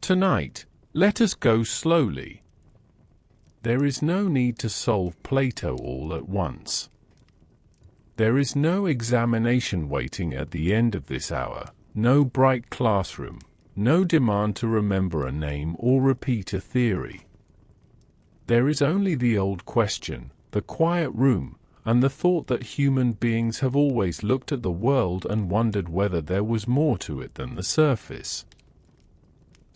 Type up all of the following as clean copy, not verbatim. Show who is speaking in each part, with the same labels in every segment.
Speaker 1: Tonight, let us go slowly. There is no need to solve Plato all at once. There is no examination waiting at the end of this hour, no bright classroom, no demand to remember a name or repeat a theory. There is only the old question, the quiet room, and the thought that human beings have always looked at the world and wondered whether there was more to it than the surface.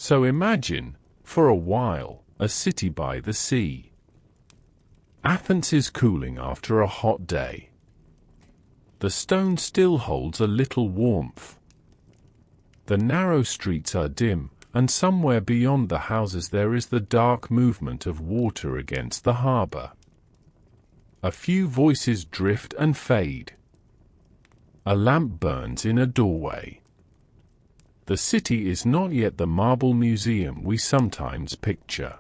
Speaker 1: So imagine, for a while, a city by the sea. Athens is cooling after a hot day. The stone still holds a little warmth. The narrow streets are dim, and somewhere beyond the houses there is the dark movement of water against the harbor. A few voices drift and fade. A lamp burns in a doorway. The city is not yet the marble museum we sometimes picture.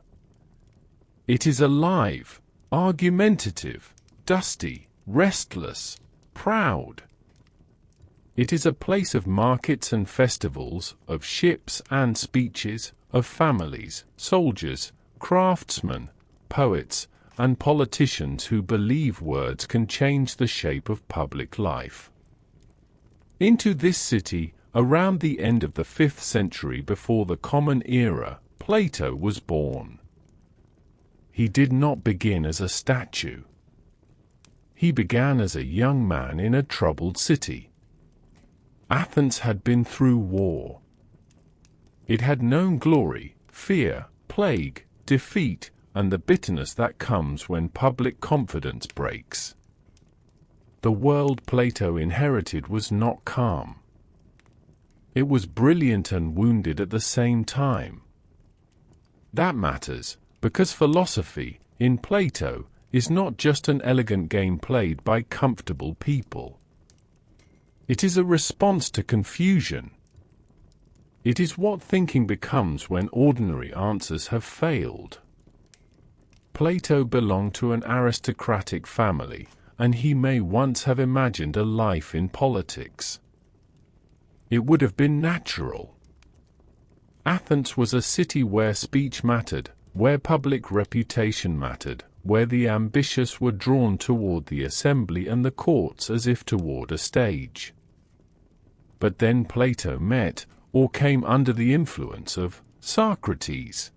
Speaker 1: It is alive, argumentative, dusty, restless, proud. It is a place of markets and festivals, of ships and speeches, of families, soldiers, craftsmen, poets, and politicians who believe words can change the shape of public life. Into this city, around the end of the 5th century before the Common Era, Plato was born. He did not begin as a statue. He began as a young man in a troubled city. Athens had been through war. It had known glory, fear, plague, defeat, and the bitterness that comes when public confidence breaks. The world Plato inherited was not calm. It was brilliant and wounded at the same time. That matters, because philosophy, in Plato, is not just an elegant game played by comfortable people. It is a response to confusion. It is what thinking becomes when ordinary answers have failed. Plato belonged to an aristocratic family, and he may once have imagined a life in politics. It would have been natural. Athens was a city where speech mattered, where public reputation mattered, where the ambitious were drawn toward the assembly and the courts as if toward a stage. But then Plato met, or came under the influence of, Socrates.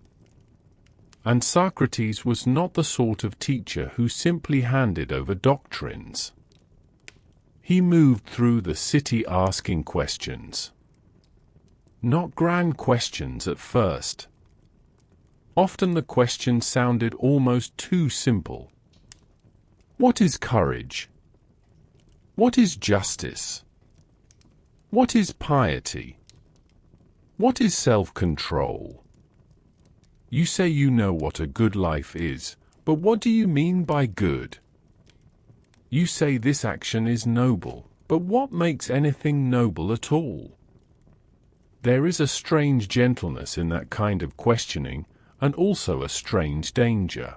Speaker 1: And Socrates was not the sort of teacher who simply handed over doctrines. He moved through the city asking questions. Not grand questions at first. Often the questions sounded almost too simple. What is courage? What is justice? What is piety? What is self-control? You say you know what a good life is, but what do you mean by good? You say this action is noble, but what makes anything noble at all? There is a strange gentleness in that kind of questioning, and also a strange danger.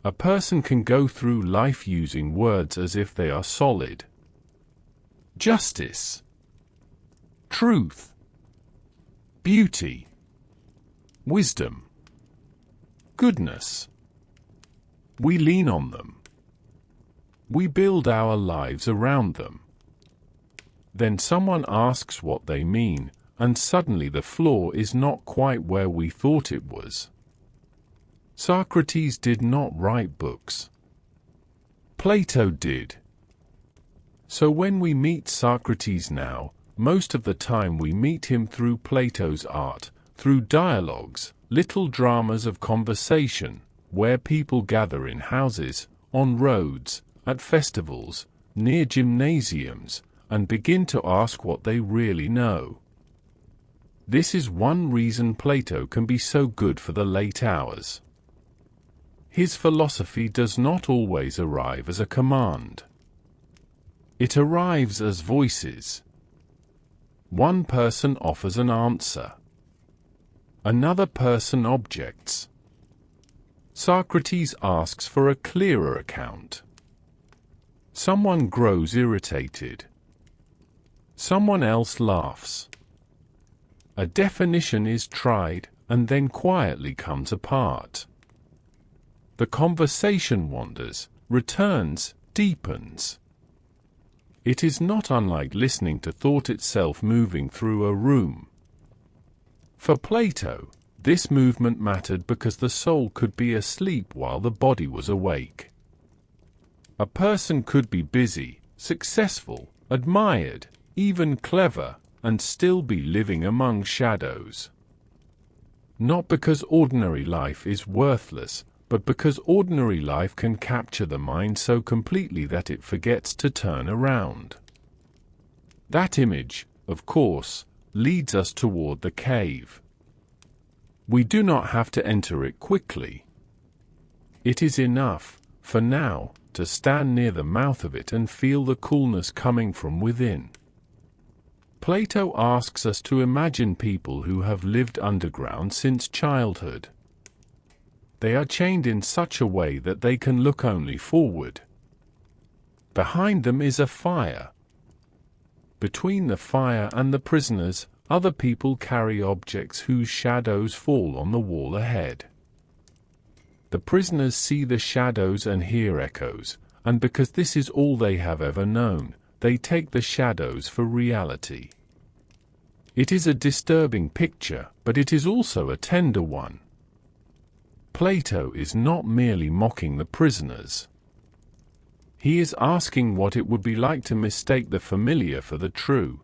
Speaker 1: A person can go through life using words as if they are solid. Justice, truth, beauty, wisdom, goodness. We lean on them. We build our lives around them. Then someone asks what they mean, and suddenly the floor is not quite where we thought it was. Socrates did not write books. Plato did. So when we meet Socrates now, most of the time we meet him through Plato's art, through dialogues, little dramas of conversation, where people gather in houses, on roads, at festivals, near gymnasiums, and begin to ask what they really know. This is one reason Plato can be so good for the late hours. His philosophy does not always arrive as a command. It arrives as voices. One person offers an answer. Another person objects. Socrates asks for a clearer account. Someone grows irritated. Someone else laughs. A definition is tried, and then quietly comes apart. The conversation wanders, returns, deepens. It is not unlike listening to thought itself moving through a room. For Plato, this movement mattered because the soul could be asleep while the body was awake. A person could be busy, successful, admired, even clever, and still be living among shadows. Not because ordinary life is worthless, but because ordinary life can capture the mind so completely that it forgets to turn around. That image, of course, leads us toward the cave. We do not have to enter it quickly. It is enough, for now, to stand near the mouth of it and feel the coolness coming from within. Plato asks us to imagine people who have lived underground since childhood. They are chained in such a way that they can look only forward. Behind them is a fire. Between the fire and the prisoners, other people carry objects whose shadows fall on the wall ahead. The prisoners see the shadows and hear echoes, and because this is all they have ever known, they take the shadows for reality. It is a disturbing picture, but it is also a tender one. Plato is not merely mocking the prisoners. He is asking what it would be like to mistake the familiar for the true.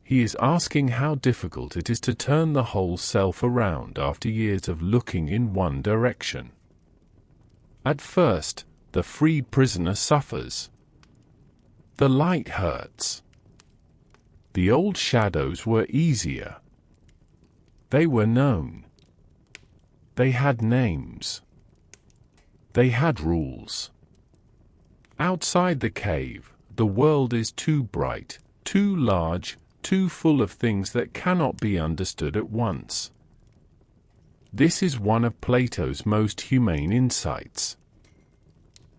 Speaker 1: He is asking how difficult it is to turn the whole self around after years of looking in one direction. At first, the freed prisoner suffers. The light hurts. The old shadows were easier. They were known. They had names. They had rules. Outside the cave, the world is too bright, too large, too full of things that cannot be understood at once. This is one of Plato's most humane insights.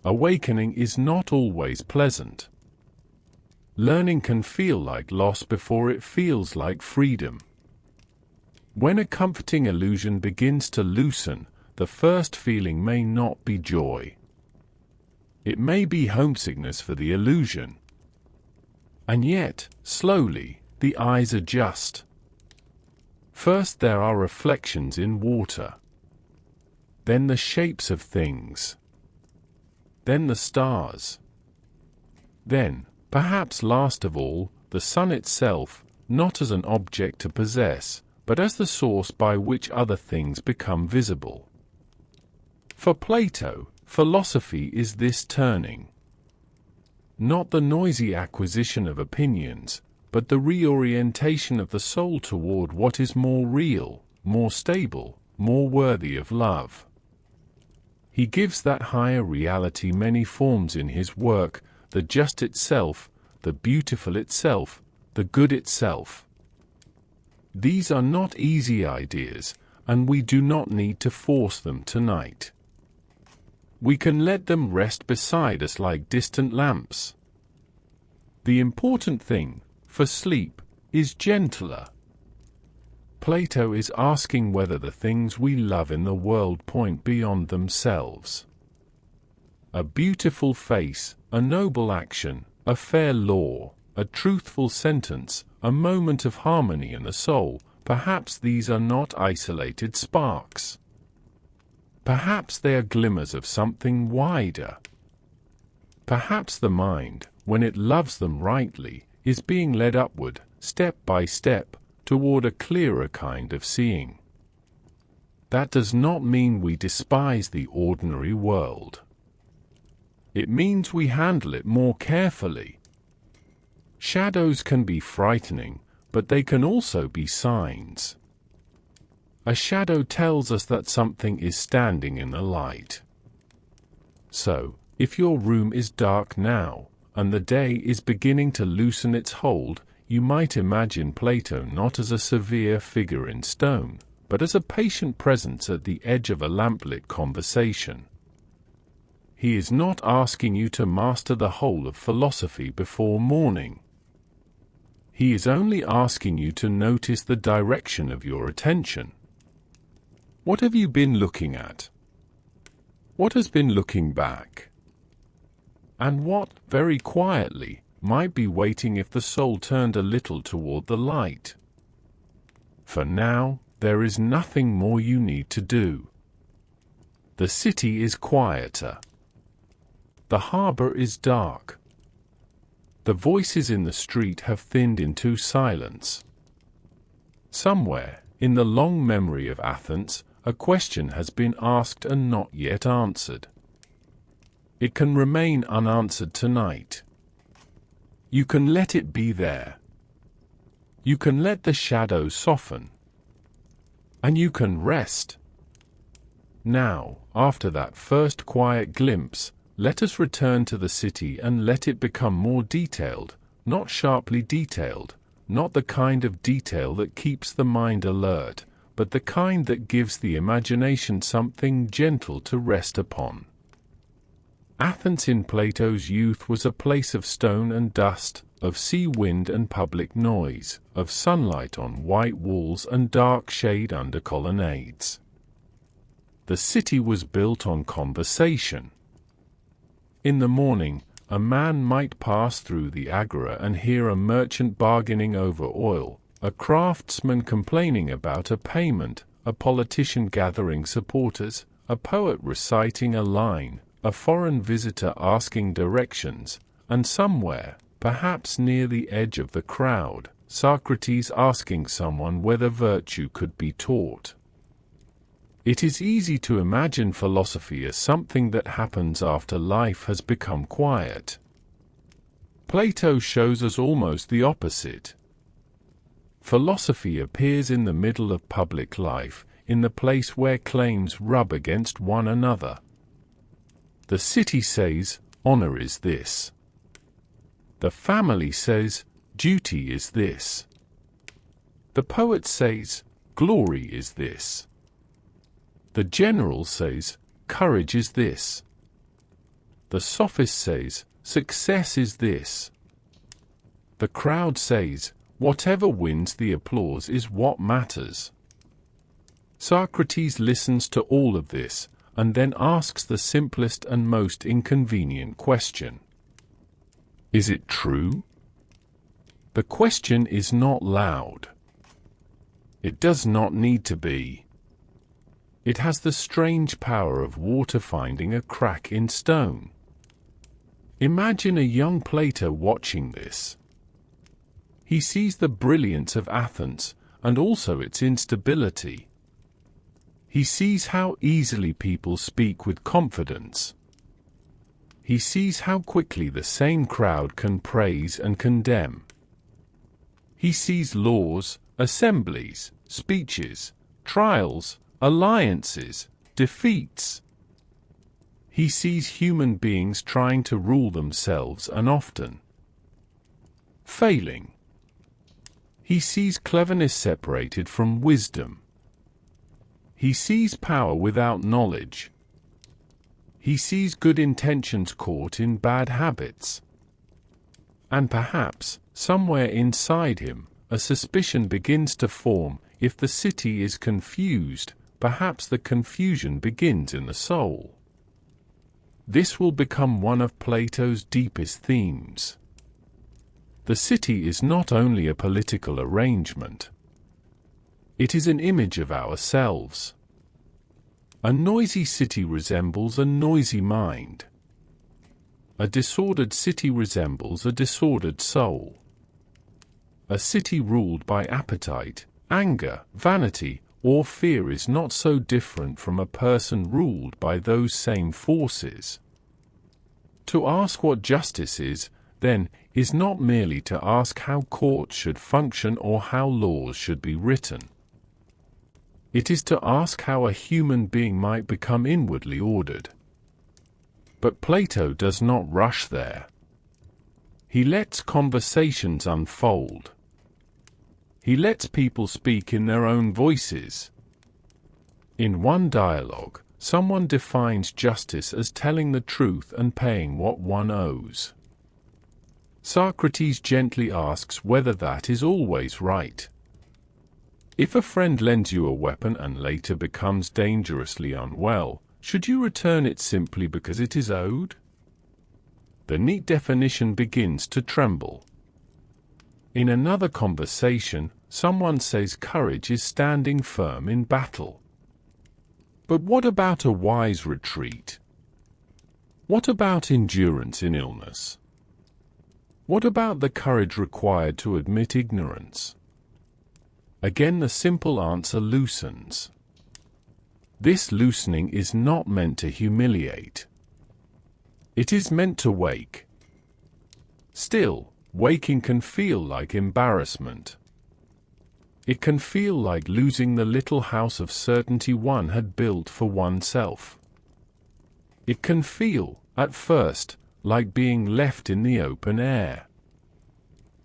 Speaker 1: Awakening is not always pleasant. Learning can feel like loss before it feels like freedom. When a comforting illusion begins to loosen, the first feeling may not be joy. It may be homesickness for the illusion. And yet, slowly, the eyes adjust. First there are reflections in water. Then the shapes of things. Then the stars. Then, perhaps last of all, the sun itself, not as an object to possess, but as the source by which other things become visible. For Plato, philosophy is this turning. Not the noisy acquisition of opinions, but the reorientation of the soul toward what is more real, more stable, more worthy of love. He gives that higher reality many forms in his work: the just itself, the beautiful itself, the good itself. These are not easy ideas, and we do not need to force them tonight. We can let them rest beside us like distant lamps. The important thing, for sleep, is gentler. Plato is asking whether the things we love in the world point beyond themselves. A beautiful face, a noble action, a fair law, a truthful sentence, a moment of harmony in the soul, perhaps these are not isolated sparks. Perhaps they are glimmers of something wider. Perhaps the mind, when it loves them rightly, is being led upward, step by step, toward a clearer kind of seeing. That does not mean we despise the ordinary world. It means we handle it more carefully. Shadows can be frightening, but they can also be signs. A shadow tells us that something is standing in the light. So, if your room is dark now, and the day is beginning to loosen its hold, you might imagine Plato not as a severe figure in stone, but as a patient presence at the edge of a lamplit conversation. He is not asking you to master the whole of philosophy before morning. He is only asking you to notice the direction of your attention. What have you been looking at? What has been looking back? And what, very quietly, might be waiting if the soul turned a little toward the light? For now, there is nothing more you need to do. The city is quieter. The harbor is dark. The voices in the street have thinned into silence. Somewhere, in the long memory of Athens, a question has been asked and not yet answered. It can remain unanswered tonight. You can let it be there. You can let the shadows soften. And you can rest. Now, after that first quiet glimpse, let us return to the city and let it become more detailed, not sharply detailed, not the kind of detail that keeps the mind alert, but the kind that gives the imagination something gentle to rest upon. Athens in Plato's youth was a place of stone and dust, of sea wind and public noise, of sunlight on white walls and dark shade under colonnades. The city was built on conversation. In the morning, a man might pass through the agora and hear a merchant bargaining over oil, a craftsman complaining about a payment, a politician gathering supporters, a poet reciting a line, a foreign visitor asking directions, and somewhere, perhaps near the edge of the crowd, Socrates asking someone whether virtue could be taught. It is easy to imagine philosophy as something that happens after life has become quiet. Plato shows us almost the opposite. Philosophy appears in the middle of public life, in the place where claims rub against one another. The city says, honor is this. The family says, duty is this. The poet says, glory is this. The general says, courage is this. The sophist says, success is this. The crowd says, whatever wins the applause is what matters. Socrates listens to all of this, and then asks the simplest and most inconvenient question. Is it true? The question is not loud. It does not need to be. It has the strange power of water finding a crack in stone. Imagine a young Plato watching this. He sees the brilliance of Athens, and also its instability. He sees how easily people speak with confidence. He sees how quickly the same crowd can praise and condemn. He sees laws, assemblies, speeches, trials, alliances, defeats. He sees human beings trying to rule themselves and often failing. He sees cleverness separated from wisdom. He sees power without knowledge. He sees good intentions caught in bad habits. And perhaps, somewhere inside him, a suspicion begins to form: if the city is confused, perhaps the confusion begins in the soul. This will become one of Plato's deepest themes. The city is not only a political arrangement. It is an image of ourselves. A noisy city resembles a noisy mind. A disordered city resembles a disordered soul. A city ruled by appetite, anger, vanity, or fear is not so different from a person ruled by those same forces. To ask what justice is, then, is not merely to ask how courts should function or how laws should be written. It is to ask how a human being might become inwardly ordered. But Plato does not rush there. He lets conversations unfold. He lets people speak in their own voices. In one dialogue, someone defines justice as telling the truth and paying what one owes. Socrates gently asks whether that is always right. If a friend lends you a weapon and later becomes dangerously unwell, should you return it simply because it is owed? The neat definition begins to tremble. In another conversation, someone says courage is standing firm in battle. But what about a wise retreat? What about endurance in illness? What about the courage required to admit ignorance? Again, the simple answer loosens. This loosening is not meant to humiliate. It is meant to wake. Still, waking can feel like embarrassment. It can feel like losing the little house of certainty one had built for oneself. It can feel, at first, like being left in the open air.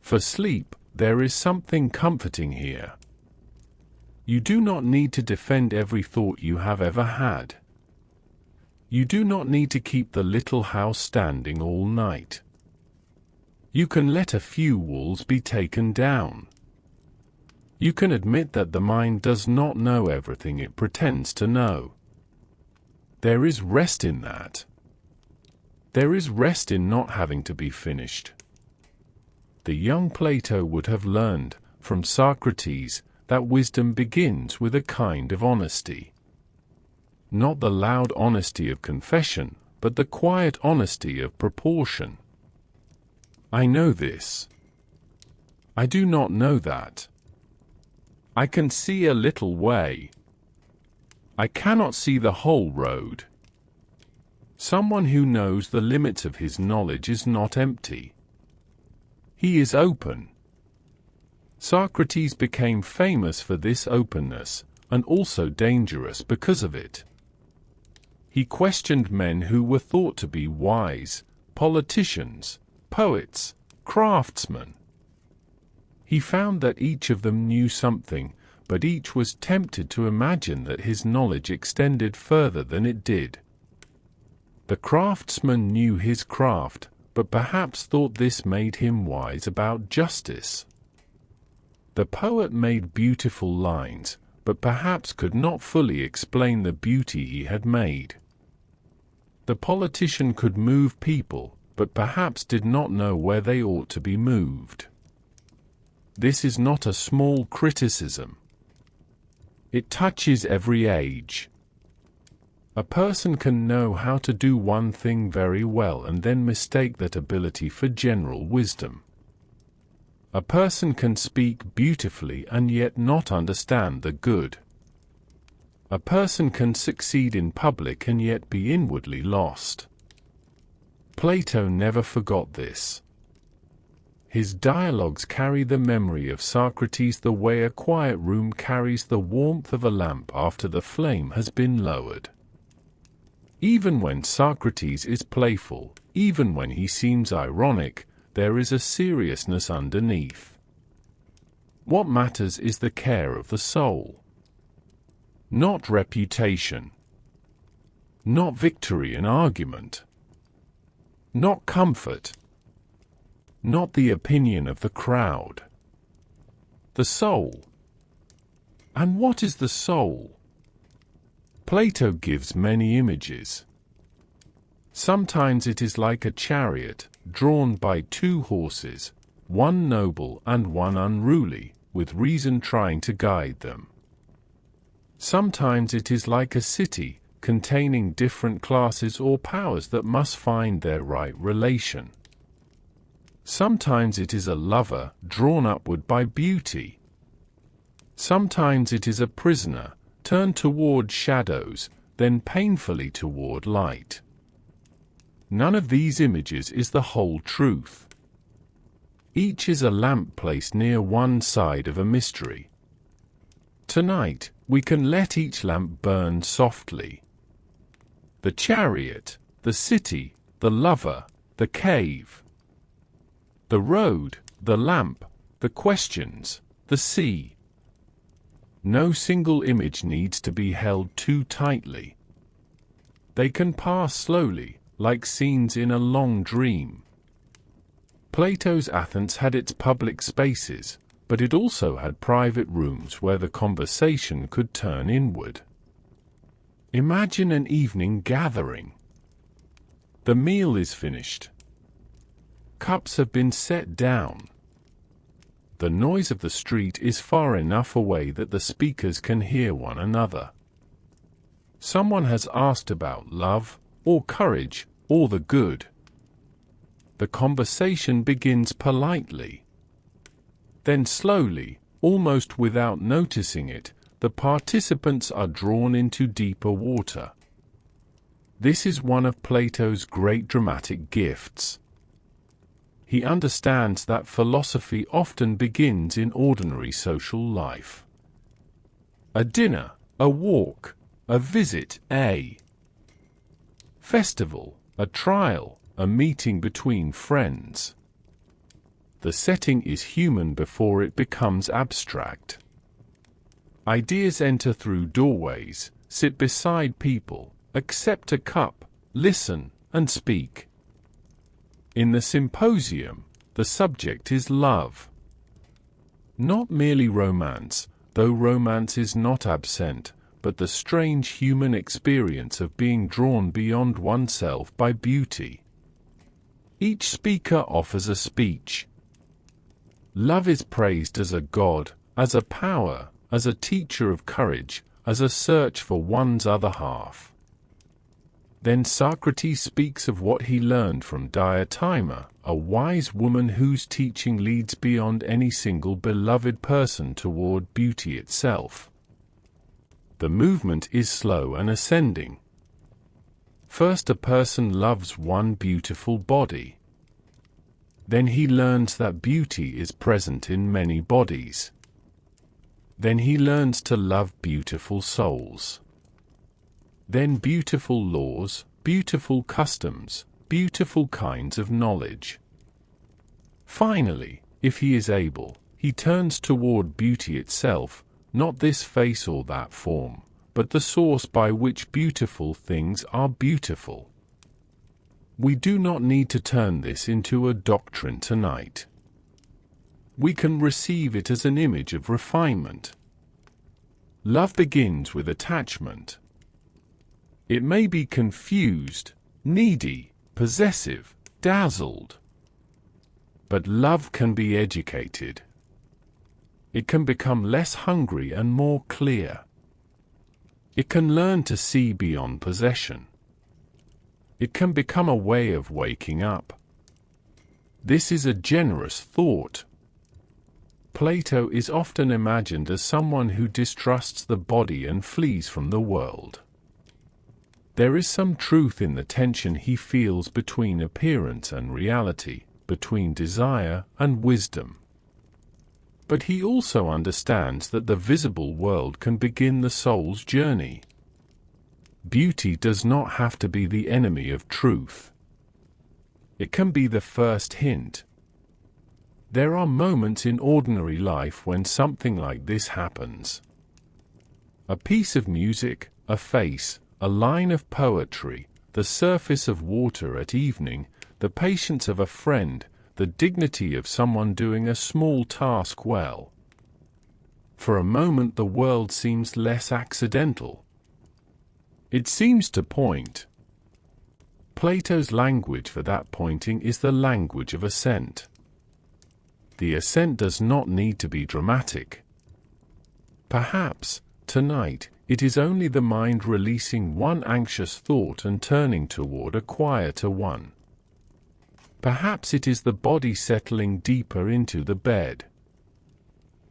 Speaker 1: For sleep, there is something comforting here. You do not need to defend every thought you have ever had. You do not need to keep the little house standing all night. You can let a few walls be taken down. You can admit that the mind does not know everything it pretends to know. There is rest in that. There is rest in not having to be finished. The young Plato would have learned, from Socrates, that wisdom begins with a kind of honesty. Not the loud honesty of confession, but the quiet honesty of proportion. I know this. I do not know that. I can see a little way. I cannot see the whole road. Someone who knows the limits of his knowledge is not empty. He is open. Socrates became famous for this openness, and also dangerous because of it. He questioned men who were thought to be wise, politicians, poets, craftsmen. He found that each of them knew something, but each was tempted to imagine that his knowledge extended further than it did. The craftsman knew his craft, but perhaps thought this made him wise about justice. The poet made beautiful lines, but perhaps could not fully explain the beauty he had made. The politician could move people, but perhaps did not know where they ought to be moved. This is not a small criticism. It touches every age. A person can know how to do one thing very well and then mistake that ability for general wisdom. A person can speak beautifully and yet not understand the good. A person can succeed in public and yet be inwardly lost. Plato never forgot this. His dialogues carry the memory of Socrates the way a quiet room carries the warmth of a lamp after the flame has been lowered. Even when Socrates is playful, even when he seems ironic, there is a seriousness underneath. What matters is the care of the soul. Not reputation. Not victory in argument. Not comfort. Not the opinion of the crowd. The soul. And what is the soul? Plato gives many images. Sometimes it is like a chariot, drawn by two horses, one noble and one unruly, with reason trying to guide them. Sometimes it is like a city, containing different classes or powers that must find their right relation. Sometimes it is a lover, drawn upward by beauty. Sometimes it is a prisoner, turned toward shadows, then painfully toward light. None of these images is the whole truth. Each is a lamp placed near one side of a mystery. Tonight, we can let each lamp burn softly. The chariot, the city, the lover, the cave. The road, the lamp, the questions, the sea. No single image needs to be held too tightly. They can pass slowly, like scenes in a long dream. Plato's Athens had its public spaces, but it also had private rooms where the conversation could turn inward. Imagine an evening gathering. The meal is finished. Cups have been set down. The noise of the street is far enough away that the speakers can hear one another. Someone has asked about love, or courage, or the good. The conversation begins politely. Then slowly, almost without noticing it, the participants are drawn into deeper water. This is one of Plato's great dramatic gifts. He understands that philosophy often begins in ordinary social life. A dinner, a walk, a visit, a festival, a trial, a meeting between friends. The setting is human before it becomes abstract. Ideas enter through doorways, sit beside people, accept a cup, listen, and speak. In the symposium, the subject is love. Not merely romance, though romance is not absent, but the strange human experience of being drawn beyond oneself by beauty. Each speaker offers a speech. Love is praised as a god, as a power, as a teacher of courage, as a search for one's other half. Then Socrates speaks of what he learned from Diotima, a wise woman whose teaching leads beyond any single beloved person toward beauty itself. The movement is slow and ascending. First, a person loves one beautiful body. Then he learns that beauty is present in many bodies. Then he learns to love beautiful souls. Then beautiful laws, beautiful customs, beautiful kinds of knowledge. Finally, if he is able, he turns toward beauty itself, not this face or that form, but the source by which beautiful things are beautiful. We do not need to turn this into a doctrine tonight. We can receive it as an image of refinement. Love begins with attachment. It may be confused, needy, possessive, dazzled. But love can be educated. It can become less hungry and more clear. It can learn to see beyond possession. It can become a way of waking up. This is a generous thought. Plato is often imagined as someone who distrusts the body and flees from the world. There is some truth in the tension he feels between appearance and reality, between desire and wisdom. But he also understands that the visible world can begin the soul's journey. Beauty does not have to be the enemy of truth. It can be the first hint. There are moments in ordinary life when something like this happens. A piece of music, a face, a line of poetry, the surface of water at evening, the patience of a friend, the dignity of someone doing a small task well. For a moment the world seems less accidental. It seems to point. Plato's language for that pointing is the language of ascent. The ascent does not need to be dramatic. Perhaps, tonight, it is only the mind releasing one anxious thought and turning toward a quieter one. Perhaps it is the body settling deeper into the bed.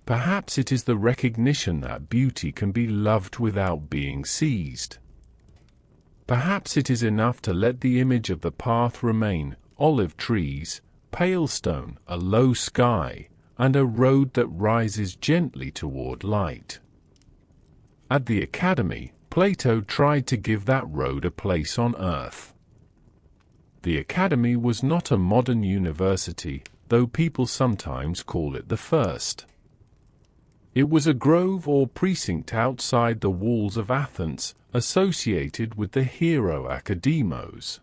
Speaker 1: Perhaps it is the recognition that beauty can be loved without being seized. Perhaps it is enough to let the image of the path remain, olive trees, pale stone, a low sky, and a road that rises gently toward light. At the Academy, Plato tried to give that road a place on earth. The Academy was not a modern university, though people sometimes call it the first. It was a grove or precinct outside the walls of Athens, associated with the hero Academos.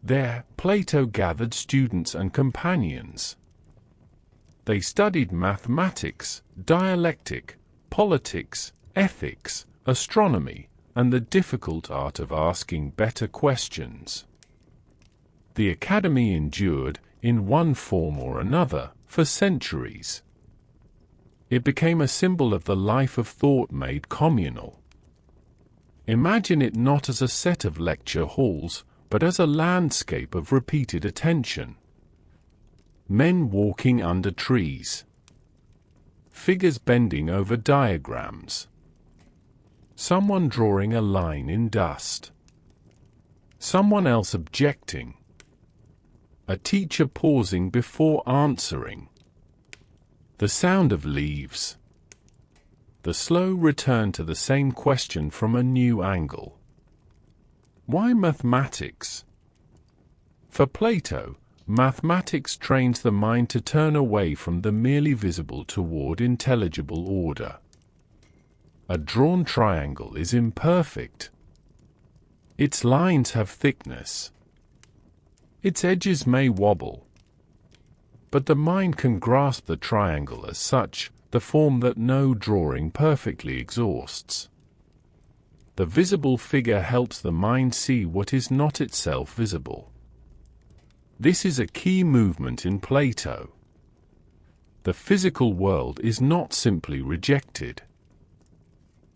Speaker 1: There, Plato gathered students and companions. They studied mathematics, dialectic, politics, ethics, astronomy, and the difficult art of asking better questions. The academy endured, in one form or another, for centuries. It became a symbol of the life of thought made communal. Imagine it not as a set of lecture halls, but as a landscape of repeated attention. Men walking under trees. Figures bending over diagrams. Someone drawing a line in dust. Someone else objecting. A teacher pausing before answering. The sound of leaves. The slow return to the same question from a new angle. Why mathematics? For Plato, mathematics trains the mind to turn away from the merely visible toward intelligible order. A drawn triangle is imperfect. Its lines have thickness. Its edges may wobble. But the mind can grasp the triangle as such, the form that no drawing perfectly exhausts. The visible figure helps the mind see what is not itself visible. This is a key movement in Plato. The physical world is not simply rejected.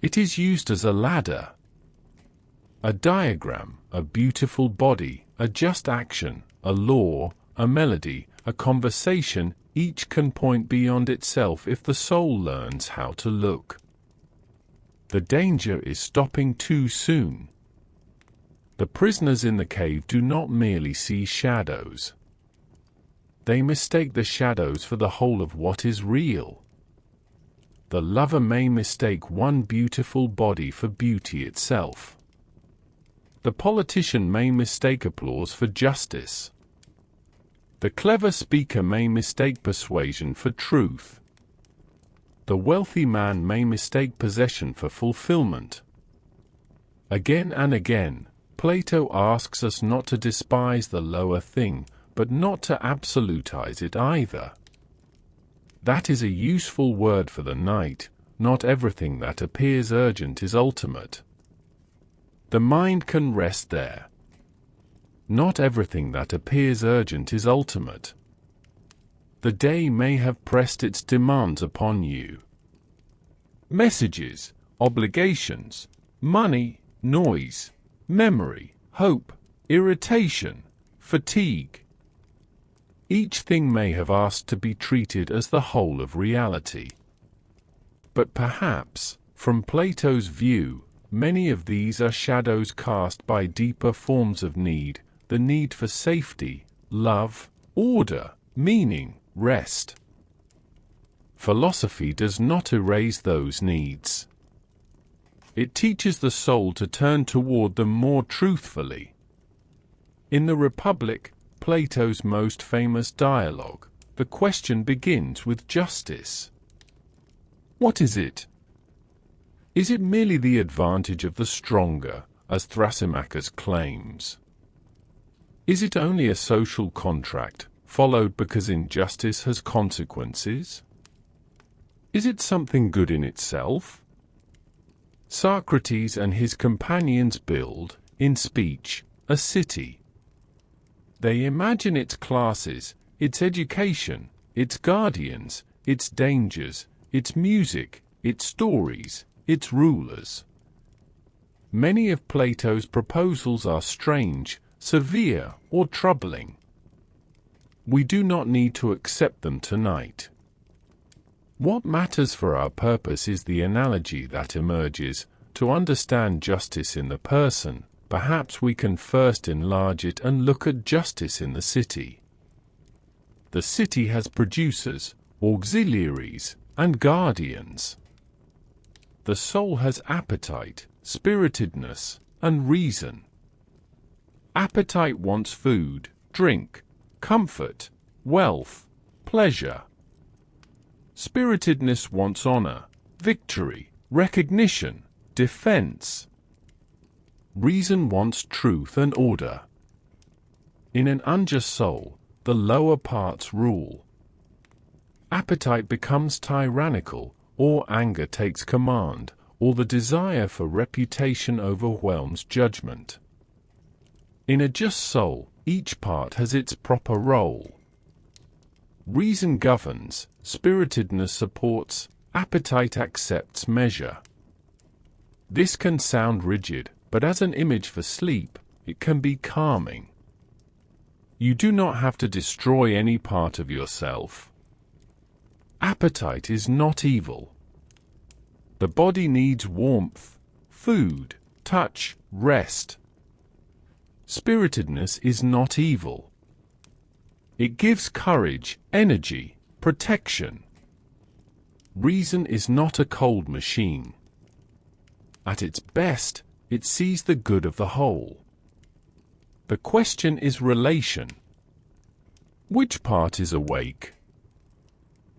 Speaker 1: It is used as a ladder. A diagram, a beautiful body, a just action, a law, a melody, a conversation, each can point beyond itself if the soul learns how to look. The danger is stopping too soon. The prisoners in the cave do not merely see shadows. They mistake the shadows for the whole of what is real. The lover may mistake one beautiful body for beauty itself. The politician may mistake applause for justice. The clever speaker may mistake persuasion for truth. The wealthy man may mistake possession for fulfillment. Again and again, Plato asks us not to despise the lower thing, but not to absolutize it either. That is a useful word for the night. Not everything that appears urgent is ultimate. The mind can rest there. Not everything that appears urgent is ultimate. The day may have pressed its demands upon you. Messages, obligations, money, noise, memory, hope, irritation, fatigue. Each thing may have asked to be treated as the whole of reality. But perhaps, from Plato's view, many of these are shadows cast by deeper forms of need, the need for safety, love, order, meaning, rest. Philosophy does not erase those needs. It teaches the soul to turn toward them more truthfully. In the Republic, Plato's most famous dialogue, the question begins with justice. What is it? Is it merely the advantage of the stronger, as Thrasymachus claims? Is it only a social contract, followed because injustice has consequences? Is it something good in itself? Socrates and his companions build, in speech, a city. They imagine its classes, its education, its guardians, its dangers, its music, its stories, its rulers. Many of Plato's proposals are strange, severe, or troubling. We do not need to accept them tonight. What matters for our purpose is the analogy that emerges. To understand justice in the person, perhaps we can first enlarge it and look at justice in the city. The city has producers, auxiliaries, and guardians. The soul has appetite, spiritedness, and reason. Appetite wants food, drink, comfort, wealth, pleasure. Spiritedness wants honor, victory, recognition, defense. Reason wants truth and order. In an unjust soul, the lower parts rule. Appetite becomes tyrannical, or anger takes command, or the desire for reputation overwhelms judgment. In a just soul, each part has its proper role. Reason governs, spiritedness supports, appetite accepts measure. This can sound rigid, but as an image for sleep, it can be calming. You do not have to destroy any part of yourself. Appetite is not evil. The body needs warmth, food, touch, rest. Spiritedness is not evil. It gives courage, energy, protection. Reason is not a cold machine. At its best, it sees the good of the whole. The question is relation. Which part is awake?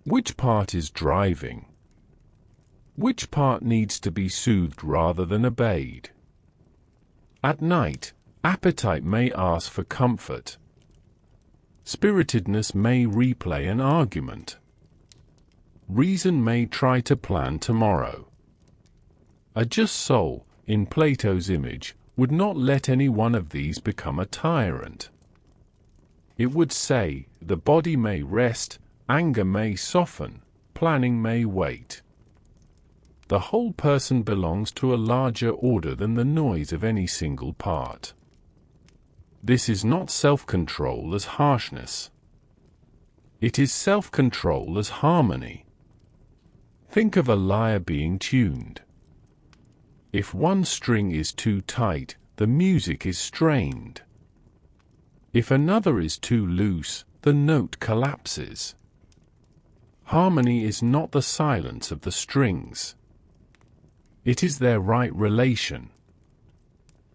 Speaker 1: Which part is driving? Which part needs to be soothed rather than obeyed? At night, appetite may ask for comfort. Spiritedness may replay an argument. Reason may try to plan tomorrow. A just soul, in Plato's image, would not let any one of these become a tyrant. It would say, the body may rest, anger may soften, planning may wait. The whole person belongs to a larger order than the noise of any single part. This is not self-control as harshness. It is self-control as harmony. Think of a lyre being tuned. If one string is too tight, the music is strained. If another is too loose, the note collapses. Harmony is not the silence of the strings. It is their right relation.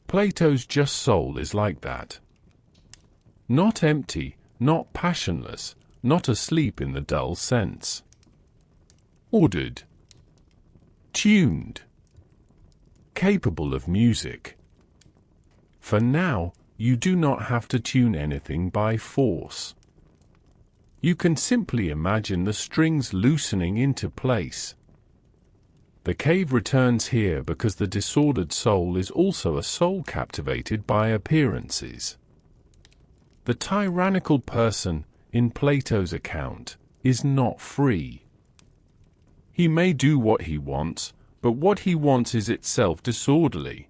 Speaker 1: Plato's just soul is like that. Not empty, not passionless, not asleep in the dull sense. Ordered. Tuned. Capable of music. For now, you do not have to tune anything by force. You can simply imagine the strings loosening into place. The cave returns here because the disordered soul is also a soul captivated by appearances. The tyrannical person, in Plato's account, is not free. He may do what he wants, but what he wants is itself disorderly.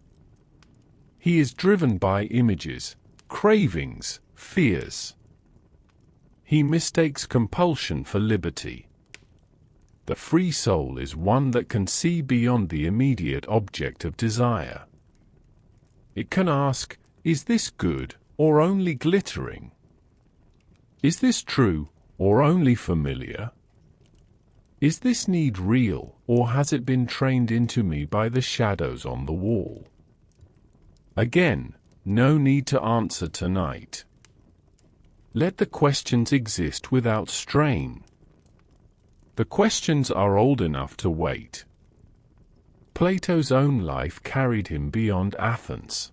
Speaker 1: He is driven by images, cravings, fears. He mistakes compulsion for liberty. The free soul is one that can see beyond the immediate object of desire. It can ask, is this good, or only glittering? Is this true, or only familiar? Is this need real, or has it been trained into me by the shadows on the wall? Again, no need to answer tonight. Let the questions exist without strain. The questions are old enough to wait. Plato's own life carried him beyond Athens.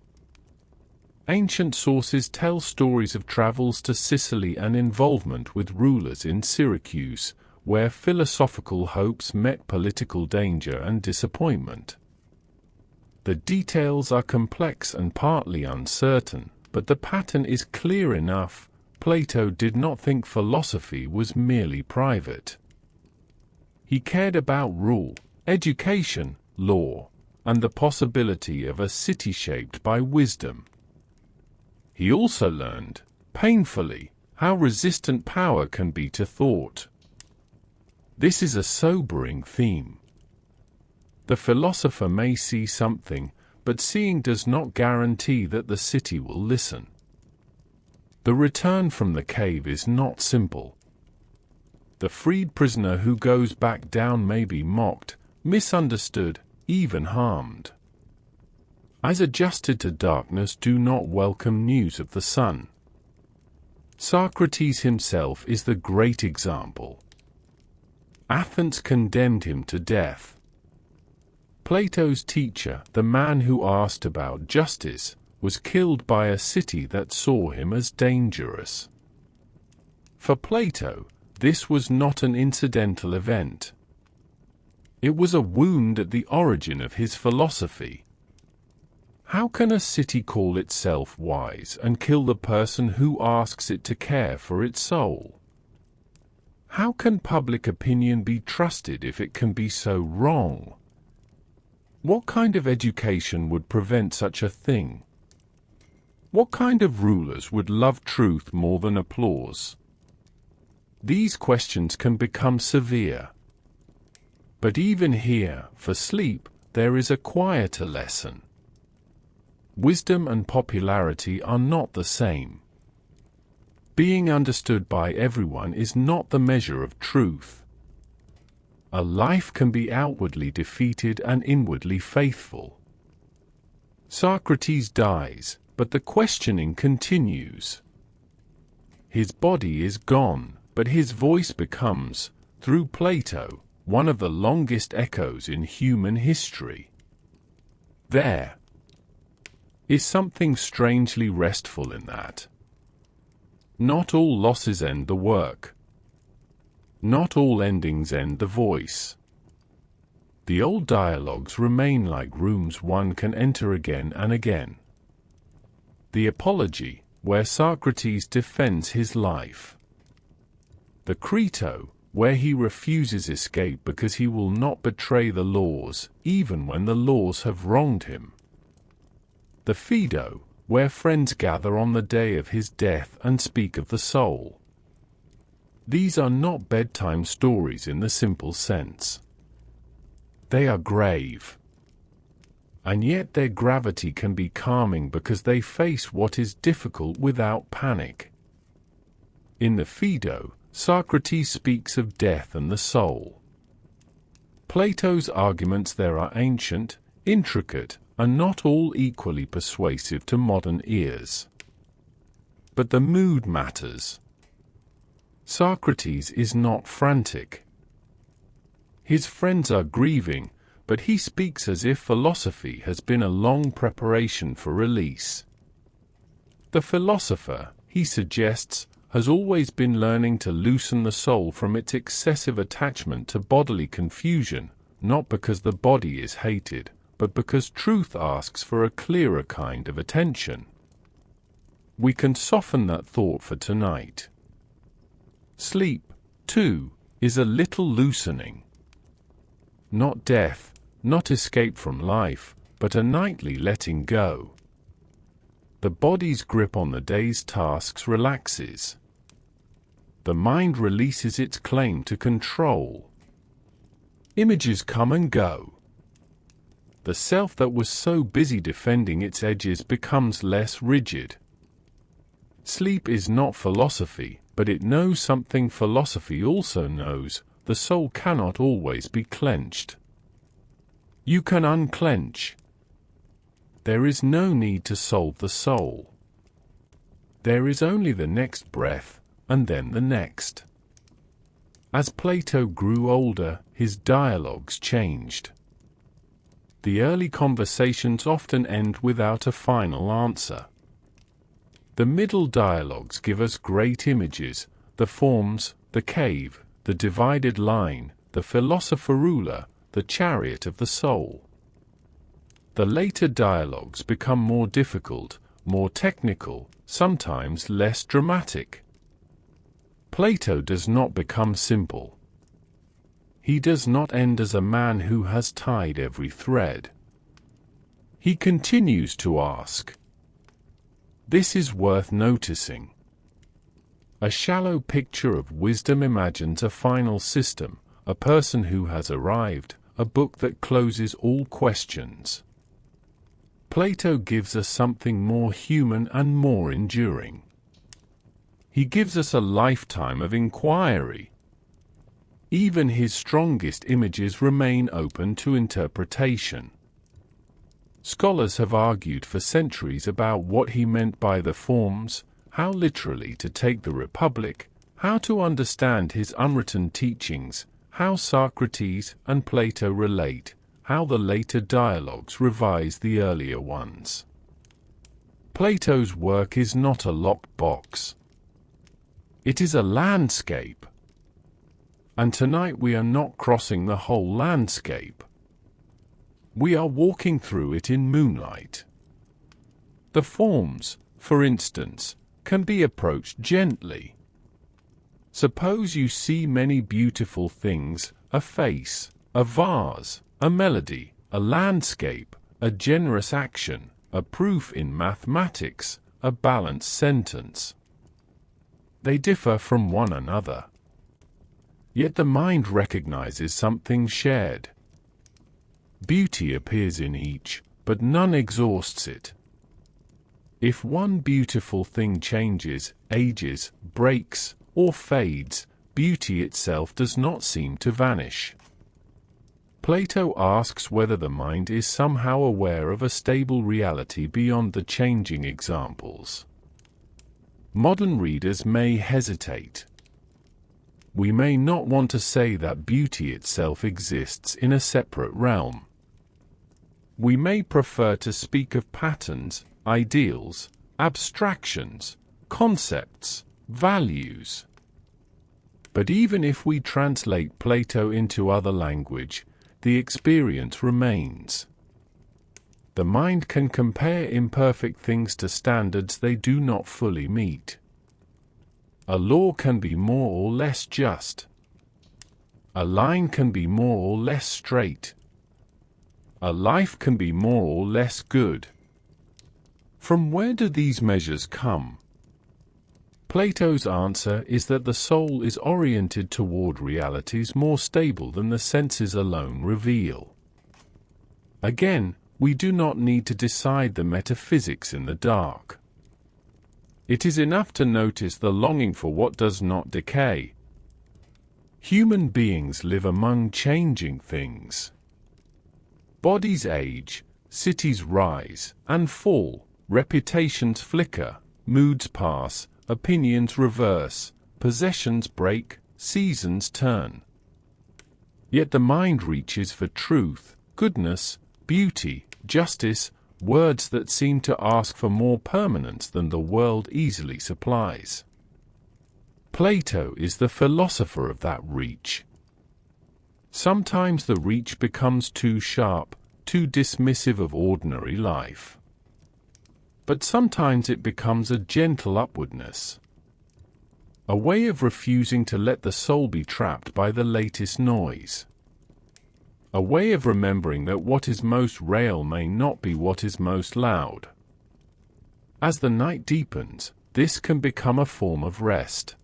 Speaker 1: Ancient sources tell stories of travels to Sicily and involvement with rulers in Syracuse, where philosophical hopes met political danger and disappointment. The details are complex and partly uncertain, but the pattern is clear enough. Plato did not think philosophy was merely private. He cared about rule, education, law, and the possibility of a city shaped by wisdom. He also learned, painfully, how resistant power can be to thought. This is a sobering theme. The philosopher may see something, but seeing does not guarantee that the city will listen. The return from the cave is not simple. The freed prisoner who goes back down may be mocked, misunderstood, even harmed. Eyes adjusted to darkness do not welcome news of the sun. Socrates himself is the great example. Athens condemned him to death. Plato's teacher, the man who asked about justice, was killed by a city that saw him as dangerous. For Plato, this was not an incidental event. It was a wound at the origin of his philosophy. How can a city call itself wise and kill the person who asks it to care for its soul? How can public opinion be trusted if it can be so wrong? What kind of education would prevent such a thing? What kind of rulers would love truth more than applause? These questions can become severe. But even here, for sleep, there is a quieter lesson. Wisdom and popularity are not the same. Being understood by everyone is not the measure of truth. A life can be outwardly defeated and inwardly faithful. Socrates dies, but the questioning continues. His body is gone, but his voice becomes, through Plato, one of the longest echoes in human history. There is something strangely restful in that. Not all losses end the work. Not all endings end the voice. The old dialogues remain like rooms one can enter again and again. The Apology, where Socrates defends his life. The Crito, where he refuses escape because he will not betray the laws, even when the laws have wronged him. The Phaedo, where friends gather on the day of his death and speak of the soul. These are not bedtime stories in the simple sense. They are grave. And yet their gravity can be calming because they face what is difficult without panic. In the Phaedo, Socrates speaks of death and the soul. Plato's arguments there are ancient, intricate, and not all equally persuasive to modern ears. But the mood matters. Socrates is not frantic. His friends are grieving, but he speaks as if philosophy has been a long preparation for release. The philosopher, he suggests, has always been learning to loosen the soul from its excessive attachment to bodily confusion, not because the body is hated, but because truth asks for a clearer kind of attention. We can soften that thought for tonight. Sleep, too, is a little loosening. Not death, not escape from life, but a nightly letting go. The body's grip on the day's tasks relaxes. The mind releases its claim to control. Images come and go. The self that was so busy defending its edges becomes less rigid. Sleep is not philosophy, but it knows something philosophy also knows: the soul cannot always be clenched. You can unclench. There is no need to solve the soul. There is only the next breath, and then the next. As Plato grew older, his dialogues changed. The early conversations often end without a final answer. The middle dialogues give us great images: the forms, the cave, the divided line, the philosopher-ruler, the chariot of the soul. The later dialogues become more difficult, more technical, sometimes less dramatic. Plato does not become simple. He does not end as a man who has tied every thread. He continues to ask. This is worth noticing. A shallow picture of wisdom imagines a final system, a person who has arrived, a book that closes all questions. Plato gives us something more human and more enduring. He gives us a lifetime of inquiry. Even his strongest images remain open to interpretation. Scholars have argued for centuries about what he meant by the forms, how literally to take the Republic, how to understand his unwritten teachings, how Socrates and Plato relate, how the later dialogues revise the earlier ones. Plato's work is not a locked box. It is a landscape. And tonight we are not crossing the whole landscape. We are walking through it in moonlight. The forms, for instance, can be approached gently. Suppose you see many beautiful things, a face, a vase, a melody, a landscape, a generous action, a proof in mathematics, a balanced sentence. They differ from one another. Yet the mind recognizes something shared. Beauty appears in each, but none exhausts it. If one beautiful thing changes, ages, breaks, or fades, beauty itself does not seem to vanish. Plato asks whether the mind is somehow aware of a stable reality beyond the changing examples. Modern readers may hesitate. We may not want to say that beauty itself exists in a separate realm. We may prefer to speak of patterns, ideals, abstractions, concepts, values. But even if we translate Plato into other language, the experience remains. The mind can compare imperfect things to standards they do not fully meet. A law can be more or less just. A line can be more or less straight. A life can be more or less good. From where do these measures come? Plato's answer is that the soul is oriented toward realities more stable than the senses alone reveal. Again, we do not need to decide the metaphysics in the dark. It is enough to notice the longing for what does not decay. Human beings live among changing things. Bodies age, cities rise and fall, reputations flicker, moods pass, opinions reverse, possessions break, seasons turn. Yet the mind reaches for truth, goodness, beauty, justice, words that seem to ask for more permanence than the world easily supplies. Plato is the philosopher of that reach. Sometimes the reach becomes too sharp, too dismissive of ordinary life. But sometimes it becomes a gentle upwardness. A way of refusing to let the soul be trapped by the latest noise. A way of remembering that what is most real may not be what is most loud. As the night deepens, this can become a form of rest.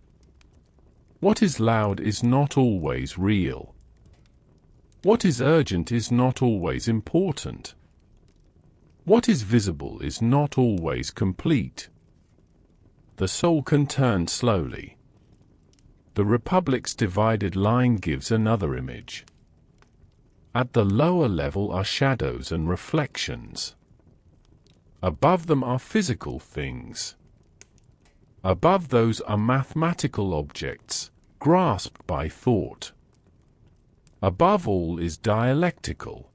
Speaker 1: What is loud is not always real. What is urgent is not always important. What is visible is not always complete. The soul can turn slowly. The Republic's divided line gives another image. At the lower level are shadows and reflections. Above them are physical things. Above those are mathematical objects, grasped by thought. Above all is dialectical.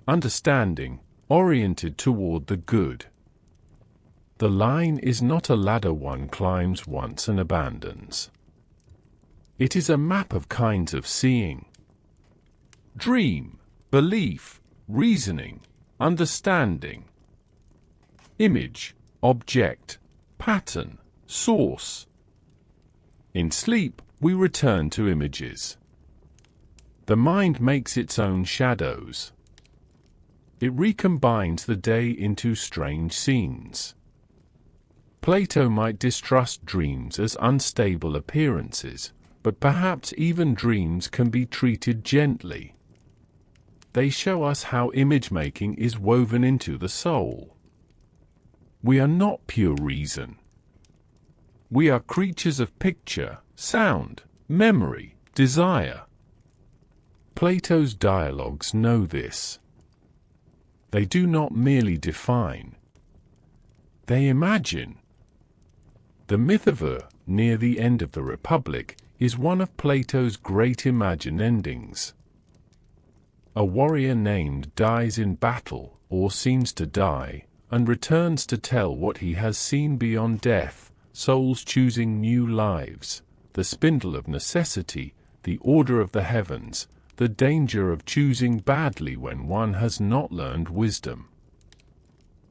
Speaker 1: Understanding, oriented toward the good. The line is not a ladder one climbs once and abandons. It is a map of kinds of seeing. Dream, belief, reasoning, understanding. Image, object, pattern, source. In sleep, we return to images. The mind makes its own shadows. It recombines the day into strange scenes. Plato might distrust dreams as unstable appearances, but perhaps even dreams can be treated gently. They show us how image-making is woven into the soul. We are not pure reason. We are creatures of picture, sound, memory, desire. Plato's dialogues know this. They do not merely define. They imagine. The Mythover, near the end of the Republic, is one of Plato's great imagined endings. A warrior named dies in battle, or seems to die, and returns to tell what he has seen beyond death, souls choosing new lives, the spindle of necessity, the order of the heavens, the danger of choosing badly when one has not learned wisdom.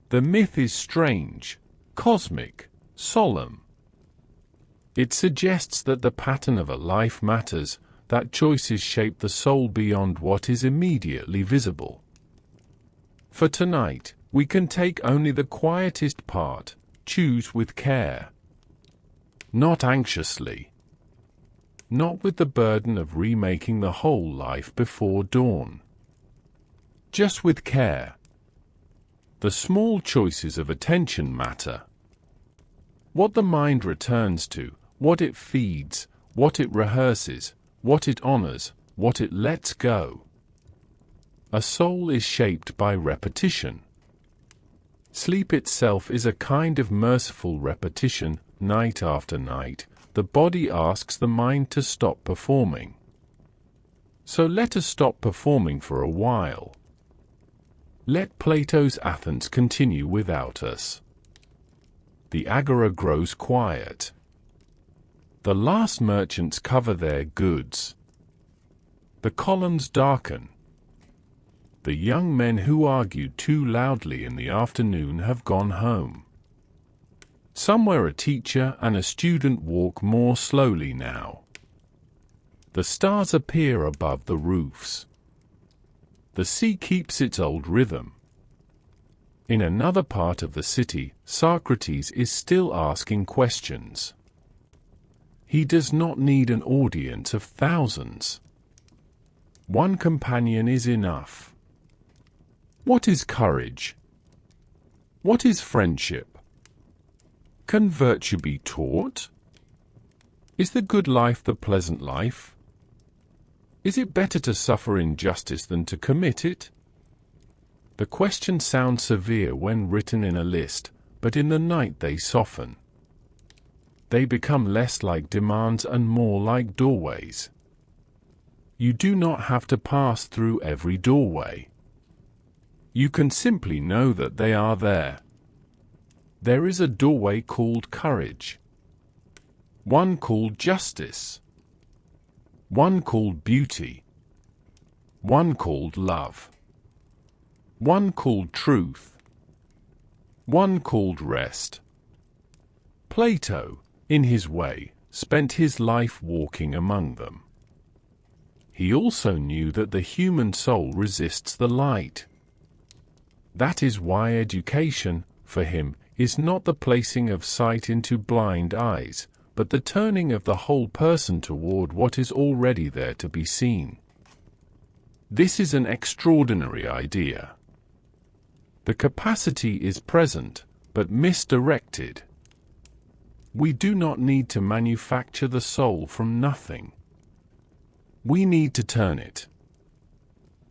Speaker 1: The myth is strange, cosmic, solemn. It suggests that the pattern of a life matters, that choices shape the soul beyond what is immediately visible. For tonight, we can take only the quietest part, choose with care. Not anxiously. Not with the burden of remaking the whole life before dawn. Just with care. The small choices of attention matter. What the mind returns to, what it feeds, what it rehearses, what it honors, what it lets go. A soul is shaped by repetition. Sleep itself is a kind of merciful repetition, night after night. The body asks the mind to stop performing. So let us stop performing for a while. Let Plato's Athens continue without us. The agora grows quiet. The last merchants cover their goods. The columns darken. The young men who argued too loudly in the afternoon have gone home. Somewhere a teacher and a student walk more slowly now. The stars appear above the roofs. The sea keeps its old rhythm. In another part of the city, Socrates is still asking questions. He does not need an audience of thousands. One companion is enough. What is courage? What is friendship? Can virtue be taught? Is the good life the pleasant life? Is it better to suffer injustice than to commit it? The questions sound severe when written in a list, but in the night they soften. They become less like demands and more like doorways. You do not have to pass through every doorway. You can simply know that they are there. There is a doorway called courage, one called justice, one called beauty, one called love, one called truth, one called rest. Plato, in his way, spent his life walking among them. He also knew that the human soul resists the light. That is why education, for him, is not the placing of sight into blind eyes, but the turning of the whole person toward what is already there to be seen. This is an extraordinary idea. The capacity is present, but misdirected. We do not need to manufacture the soul from nothing. We need to turn it.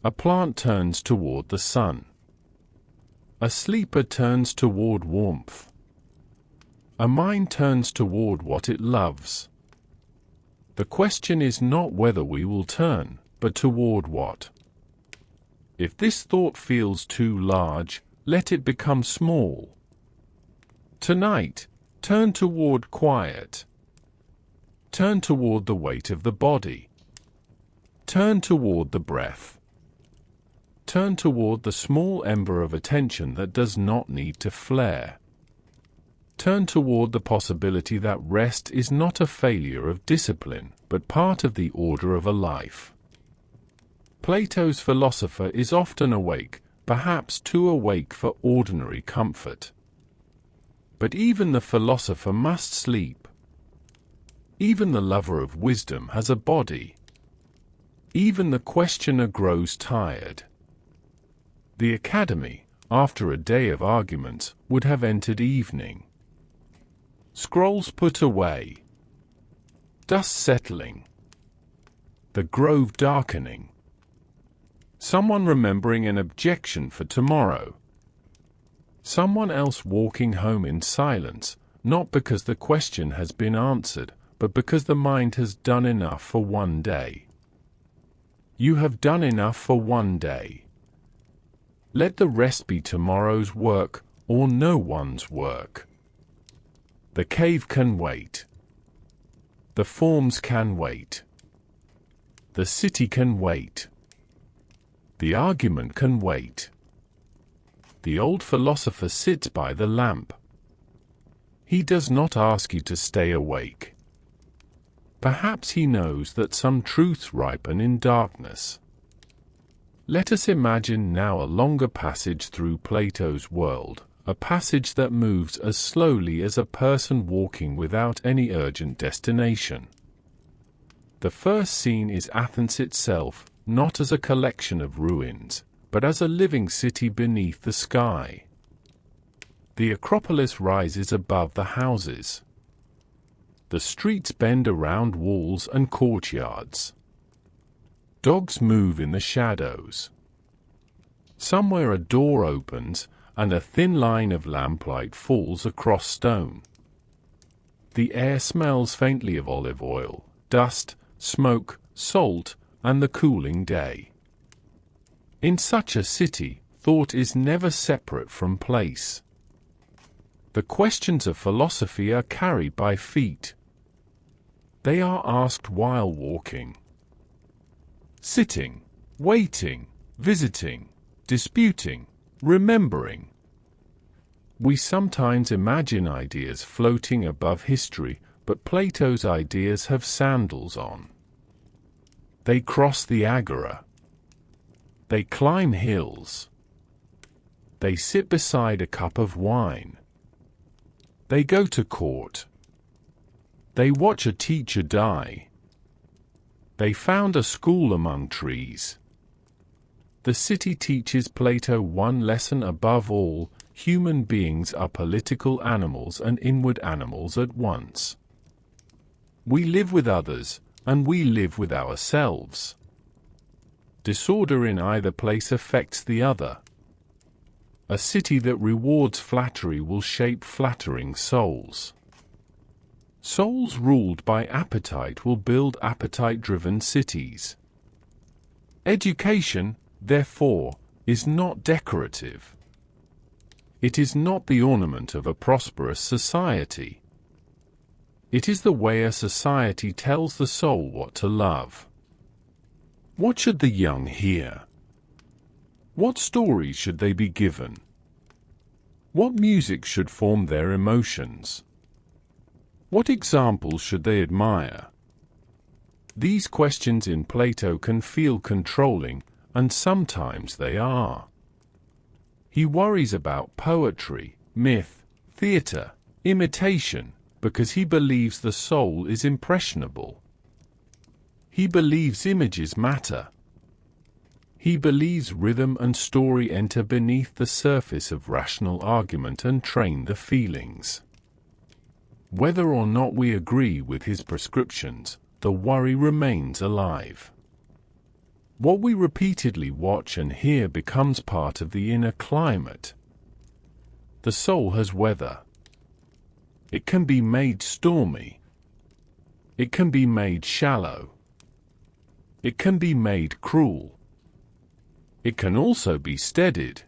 Speaker 1: A plant turns toward the sun. A sleeper turns toward warmth. A mind turns toward what it loves. The question is not whether we will turn, but toward what. If this thought feels too large, let it become small. Tonight, turn toward quiet. Turn toward the weight of the body. Turn toward the breath. Turn toward the small ember of attention that does not need to flare. Turn toward the possibility that rest is not a failure of discipline, but part of the order of a life. Plato's philosopher is often awake, perhaps too awake for ordinary comfort. But even the philosopher must sleep. Even the lover of wisdom has a body. Even the questioner grows tired. The academy, after a day of arguments, would have entered evening. Scrolls put away. Dust settling. The grove darkening. Someone remembering an objection for tomorrow. Someone else walking home in silence, not because the question has been answered, but because the mind has done enough for one day. You have done enough for one day. Let the rest be tomorrow's work, or no one's work. The cave can wait. The forms can wait. The city can wait. The argument can wait. The old philosopher sits by the lamp. He does not ask you to stay awake. Perhaps he knows that some truths ripen in darkness. Let us imagine now a longer passage through Plato's world, a passage that moves as slowly as a person walking without any urgent destination. The first scene is Athens itself, not as a collection of ruins, but as a living city beneath the sky. The Acropolis rises above the houses. The streets bend around walls and courtyards. Dogs move in the shadows. Somewhere a door opens, and a thin line of lamplight falls across stone. The air smells faintly of olive oil, dust, smoke, salt, and the cooling day. In such a city, thought is never separate from place. The questions of philosophy are carried by feet. They are asked while walking. Sitting, waiting, visiting, disputing, remembering. We sometimes imagine ideas floating above history, but Plato's ideas have sandals on. They cross the agora. They climb hills. They sit beside a cup of wine. They go to court. They watch a teacher die. They found a school among trees. The city teaches Plato one lesson above all: human beings are political animals and inward animals at once. We live with others, and we live with ourselves. Disorder in either place affects the other. A city that rewards flattery will shape flattering souls. Souls ruled by appetite will build appetite-driven cities. Education, therefore, is not decorative. It is not the ornament of a prosperous society. It is the way a society tells the soul what to love. What should the young hear? What stories should they be given? What music should form their emotions? What examples should they admire? These questions in Plato can feel controlling, and sometimes they are. He worries about poetry, myth, theatre, imitation, because he believes the soul is impressionable. He believes images matter. He believes rhythm and story enter beneath the surface of rational argument and train the feelings. Whether or not we agree with his prescriptions, the worry remains alive. What we repeatedly watch and hear becomes part of the inner climate. The soul has weather. It can be made stormy. It can be made shallow. It can be made cruel. It can also be steadied.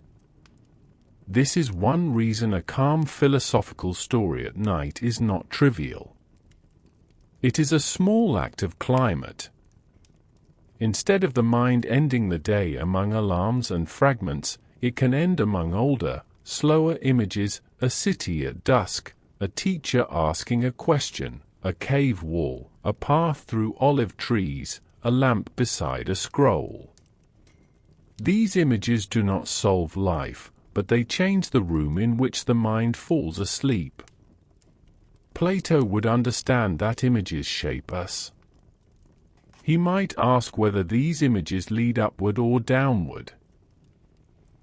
Speaker 1: This is one reason a calm philosophical story at night is not trivial. It is a small act of climate. Instead of the mind ending the day among alarms and fragments, it can end among older, slower images: a city at dusk, a teacher asking a question, a cave wall, a path through olive trees, a lamp beside a scroll. These images do not solve life, but they change the room in which the mind falls asleep. Plato would understand that images shape us. He might ask whether these images lead upward or downward.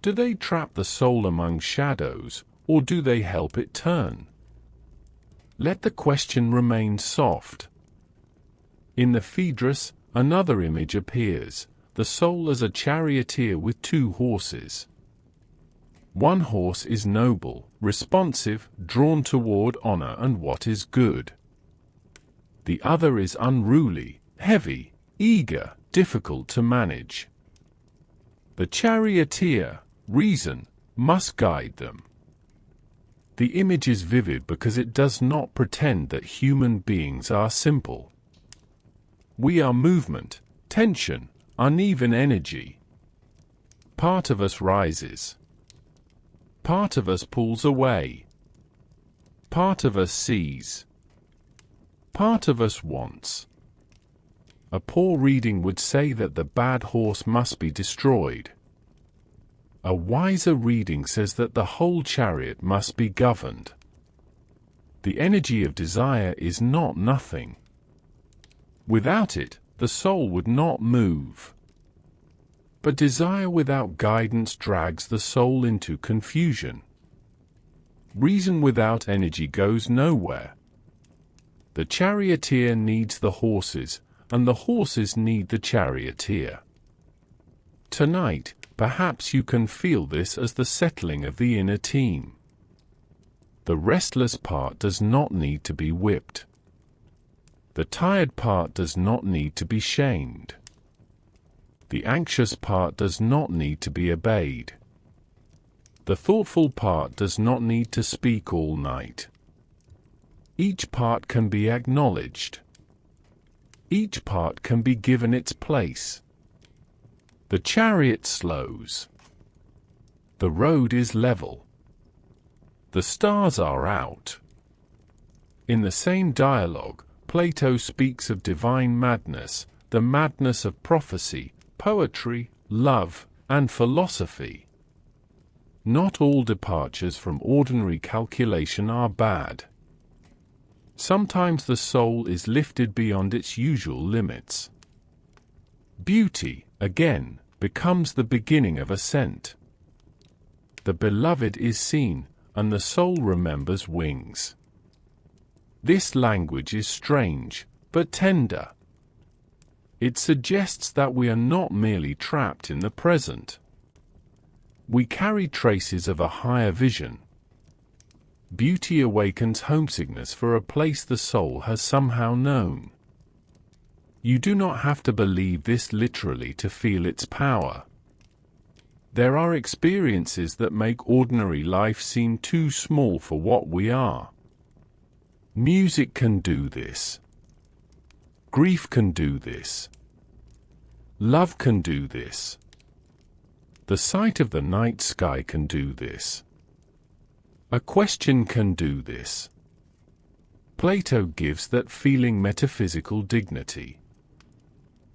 Speaker 1: Do they trap the soul among shadows, or do they help it turn? Let the question remain soft. In the Phaedrus, another image appears: the soul as a charioteer with two horses. One horse is noble, responsive, drawn toward honor and what is good. The other is unruly, heavy, eager, difficult to manage. The charioteer, reason, must guide them. The image is vivid because it does not pretend that human beings are simple. We are movement, tension, uneven energy. Part of us rises. Part of us pulls away. Part of us sees. Part of us wants. A poor reading would say that the bad horse must be destroyed. A wiser reading says that the whole chariot must be governed. The energy of desire is not nothing. Without it, the soul would not move. But desire without guidance drags the soul into confusion. Reason without energy goes nowhere. The charioteer needs the horses, and the horses need the charioteer. Tonight, perhaps you can feel this as the settling of the inner team. The restless part does not need to be whipped. The tired part does not need to be shamed. The anxious part does not need to be obeyed. The thoughtful part does not need to speak all night. Each part can be acknowledged. Each part can be given its place. The chariot slows. The road is level. The stars are out. In the same dialogue, Plato speaks of divine madness, the madness of prophecy, poetry, love, and philosophy. Not all departures from ordinary calculation are bad. Sometimes the soul is lifted beyond its usual limits. Beauty, again, becomes the beginning of ascent. The beloved is seen, and the soul remembers wings. This language is strange, but tender. It suggests that we are not merely trapped in the present. We carry traces of a higher vision. Beauty awakens homesickness for a place the soul has somehow known. You do not have to believe this literally to feel its power. There are experiences that make ordinary life seem too small for what we are. Music can do this. Grief can do this. Love can do this. The sight of the night sky can do this. A question can do this. Plato gives that feeling metaphysical dignity.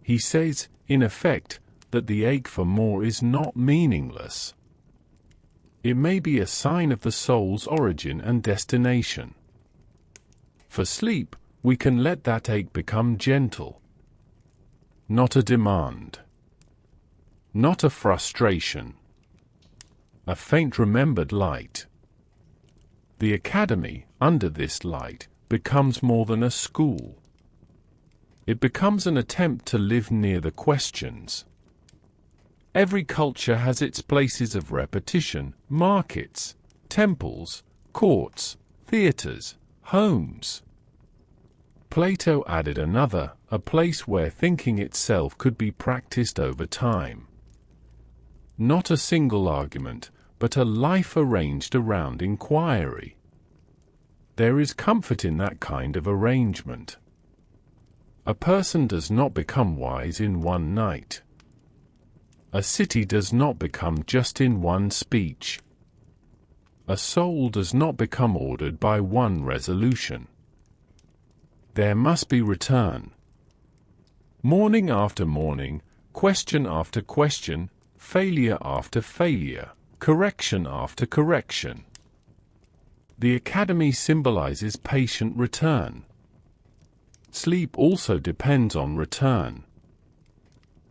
Speaker 1: He says, in effect, that the ache for more is not meaningless. It may be a sign of the soul's origin and destination. For sleep, we can let that ache become gentle. Not a demand. Not a frustration. A faint remembered light. The academy, under this light, becomes more than a school. It becomes an attempt to live near the questions. Every culture has its places of repetition, markets, temples, courts, theaters, homes. Plato added another, a place where thinking itself could be practiced over time. Not a single argument, but a life arranged around inquiry. There is comfort in that kind of arrangement. A person does not become wise in one night. A city does not become just in one speech. A soul does not become ordered by one resolution. There must be return. Morning after morning, question after question, failure after failure, correction after correction. The academy symbolizes patient return. Sleep also depends on return.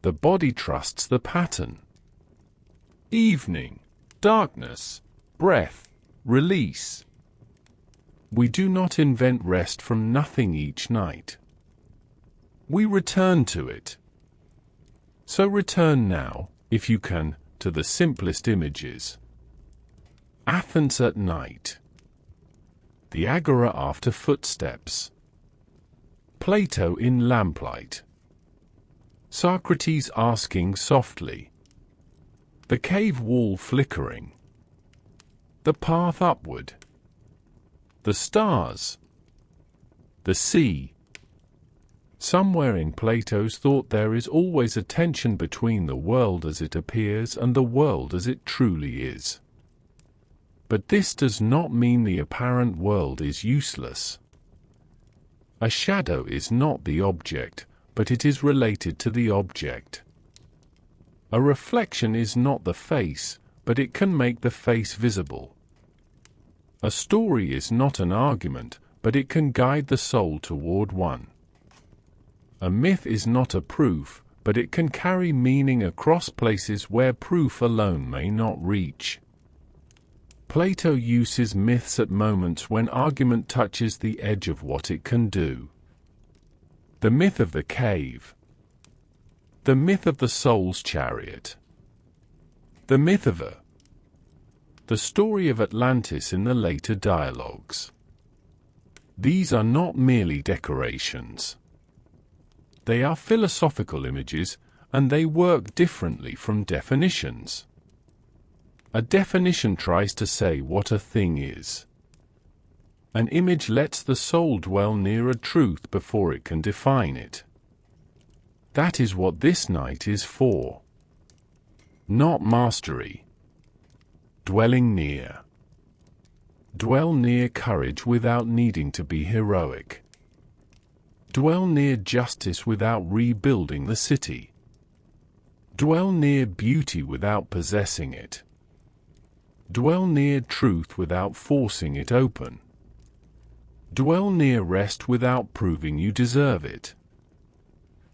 Speaker 1: The body trusts the pattern. Evening, darkness, breath, release. We do not invent rest from nothing each night. We return to it. So return now, if you can, to the simplest images. Athens at night. The agora after footsteps. Plato in lamplight. Socrates asking softly. The cave wall flickering. The path upward. the stars, the sea. Somewhere in Plato's thought there is always a tension between the world as it appears and the world as it truly is. But this does not mean the apparent world is useless. A shadow is not the object, but it is related to the object. A reflection is not the face, but it can make the face visible. A story is not an argument, but it can guide the soul toward one. A myth is not a proof, but it can carry meaning across places where proof alone may not reach. Plato uses myths at moments when argument touches the edge of what it can do. The myth of the cave. The myth of the soul's chariot. The myth of the story of Atlantis in the later dialogues. These are not merely decorations. They are philosophical images, and they work differently from definitions. A definition tries to say what a thing is. An image lets the soul dwell near a truth before it can define it. That is what this night is for. Not mastery. Dwelling near. Dwell near courage without needing to be heroic. Dwell near justice without rebuilding the city. Dwell near beauty without possessing it. Dwell near truth without forcing it open. Dwell near rest without proving you deserve it.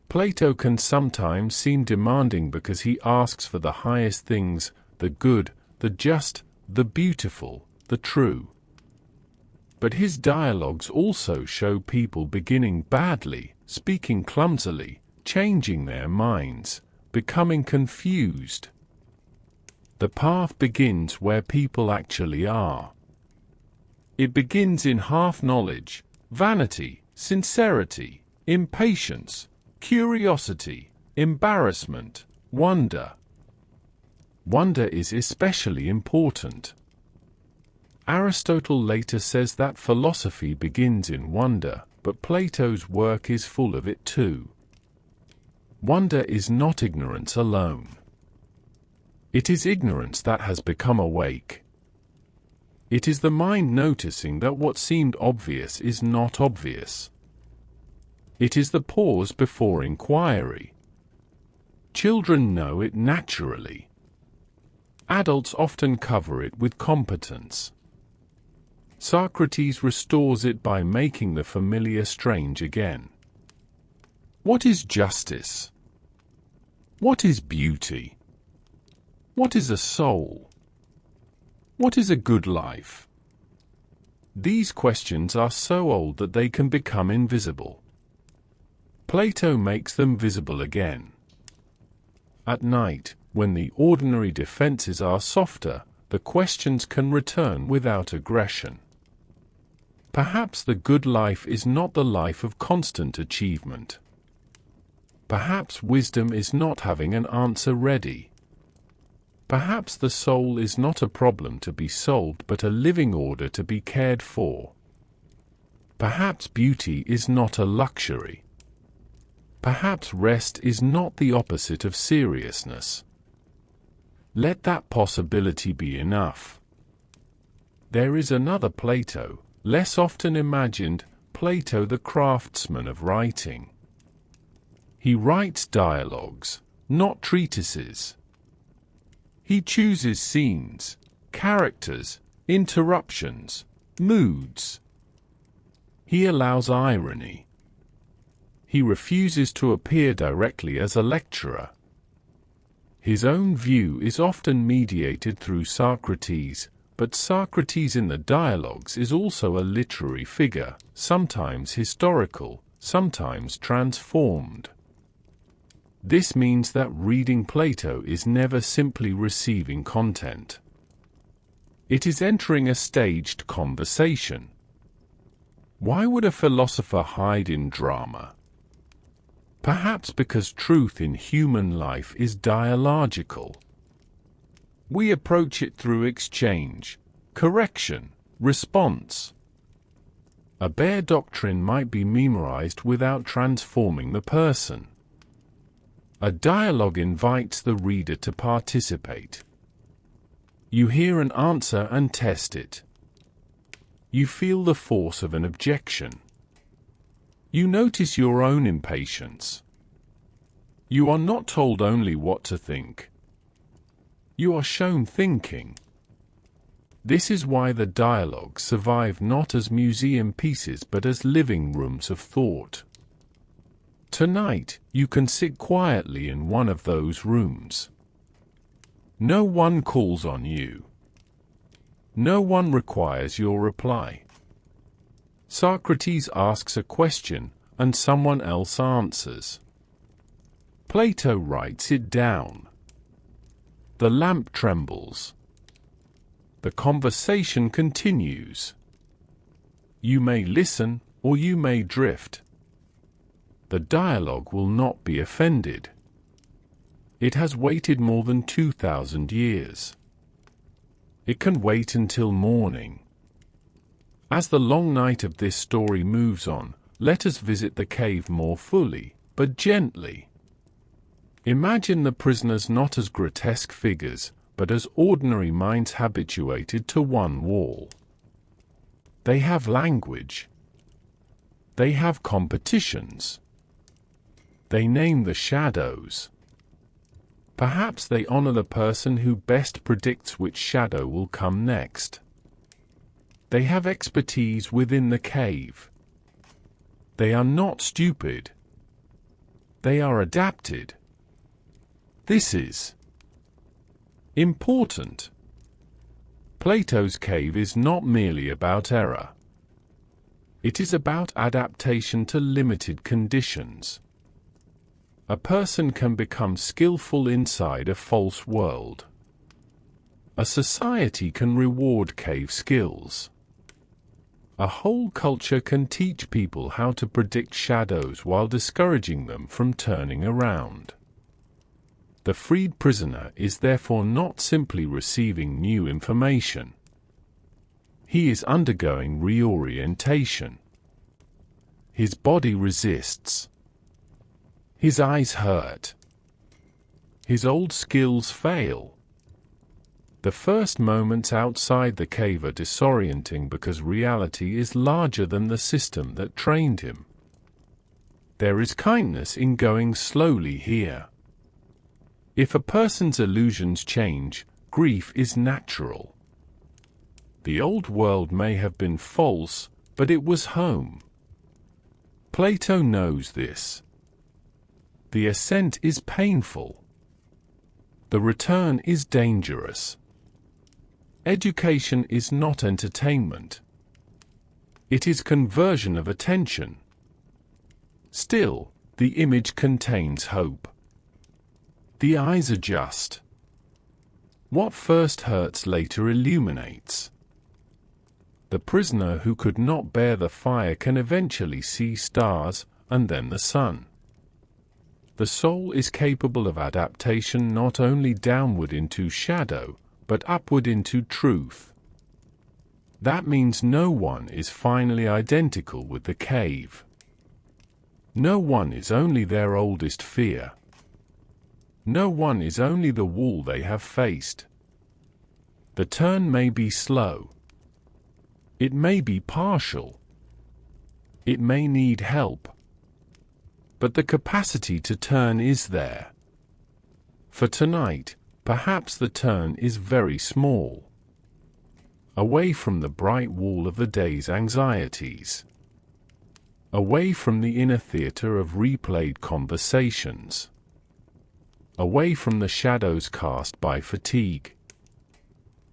Speaker 1: Plato can sometimes seem demanding because he asks for the highest things, the good, the just, the beautiful, the true. But his dialogues also show people beginning badly, speaking clumsily, changing their minds, becoming confused. The path begins where people actually are. It begins in half-knowledge, vanity, sincerity, impatience, curiosity, embarrassment, wonder. Wonder is especially important. Aristotle later says that philosophy begins in wonder, but Plato's work is full of it too. Wonder is not ignorance alone. It is ignorance that has become awake. It is the mind noticing that what seemed obvious is not obvious. It is the pause before inquiry. Children know it naturally. Adults often cover it with competence. Socrates restores it by making the familiar strange again. What is justice? What is beauty? What is a soul? What is a good life? These questions are so old that they can become invisible. Plato makes them visible again. At night, when the ordinary defenses are softer, the questions can return without aggression. Perhaps the good life is not the life of constant achievement. Perhaps wisdom is not having an answer ready. Perhaps the soul is not a problem to be solved but a living order to be cared for. Perhaps beauty is not a luxury. Perhaps rest is not the opposite of seriousness. Let that possibility be enough. There is another Plato, less often imagined, Plato the craftsman of writing. He writes dialogues, not treatises. He chooses scenes, characters, interruptions, moods. He allows irony. He refuses to appear directly as a lecturer. His own view is often mediated through Socrates, but Socrates in the dialogues is also a literary figure, sometimes historical, sometimes transformed. This means that reading Plato is never simply receiving content. It is entering a staged conversation. Why would a philosopher hide in drama? Perhaps because truth in human life is dialogical. We approach it through exchange, correction, response. A bare doctrine might be memorized without transforming the person. A dialogue invites the reader to participate. You hear an answer and test it. You feel the force of an objection. You notice your own impatience. You are not told only what to think. You are shown thinking. This is why the dialogues survive not as museum pieces but as living rooms of thought. Tonight, you can sit quietly in one of those rooms. No one calls on you. No one requires your reply. Socrates asks a question, and someone else answers. Plato writes it down. The lamp trembles. The conversation continues. You may listen, or you may drift. The dialogue will not be offended. It has waited more than 2,000 years. It can wait until morning. As the long night of this story moves on, let us visit the cave more fully, but gently. Imagine the prisoners not as grotesque figures, but as ordinary minds habituated to one wall. They have language. They have competitions. They name the shadows. Perhaps they honor the person who best predicts which shadow will come next. They have expertise within the cave. They are not stupid. They are adapted. This is important. Plato's cave is not merely about error. It is about adaptation to limited conditions. A person can become skillful inside a false world. A society can reward cave skills. A whole culture can teach people how to predict shadows while discouraging them from turning around. The freed prisoner is therefore not simply receiving new information. He is undergoing reorientation. His body resists. His eyes hurt. His old skills fail. The first moments outside the cave are disorienting because reality is larger than the system that trained him. There is kindness in going slowly here. If a person's illusions change, grief is natural. The old world may have been false, but it was home. Plato knows this. The ascent is painful. The return is dangerous. Education is not entertainment. It is conversion of attention. Still, the image contains hope. The eyes adjust. What first hurts later illuminates. The prisoner who could not bear the fire can eventually see stars, and then the sun. The soul is capable of adaptation not only downward into shadow, but upward into truth. That means no one is finally identical with the cave. No one is only their oldest fear. No one is only the wall they have faced. The turn may be slow. It may be partial. It may need help. But the capacity to turn is there. For tonight, perhaps the turn is very small. Away from the bright wall of the day's anxieties. Away from the inner theater of replayed conversations. Away from the shadows cast by fatigue.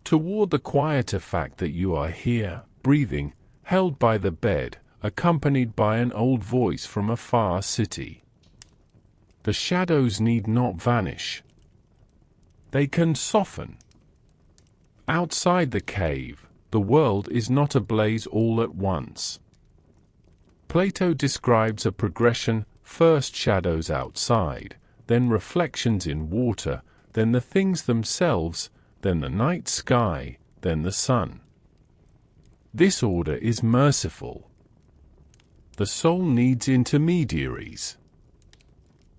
Speaker 1: Toward the quieter fact that you are here, breathing, held by the bed, accompanied by an old voice from a far city. The shadows need not vanish. They can soften. Outside the cave, the world is not ablaze all at once. Plato describes a progression, first shadows outside, then reflections in water, then the things themselves, then the night sky, then the sun. This order is merciful. The soul needs intermediaries.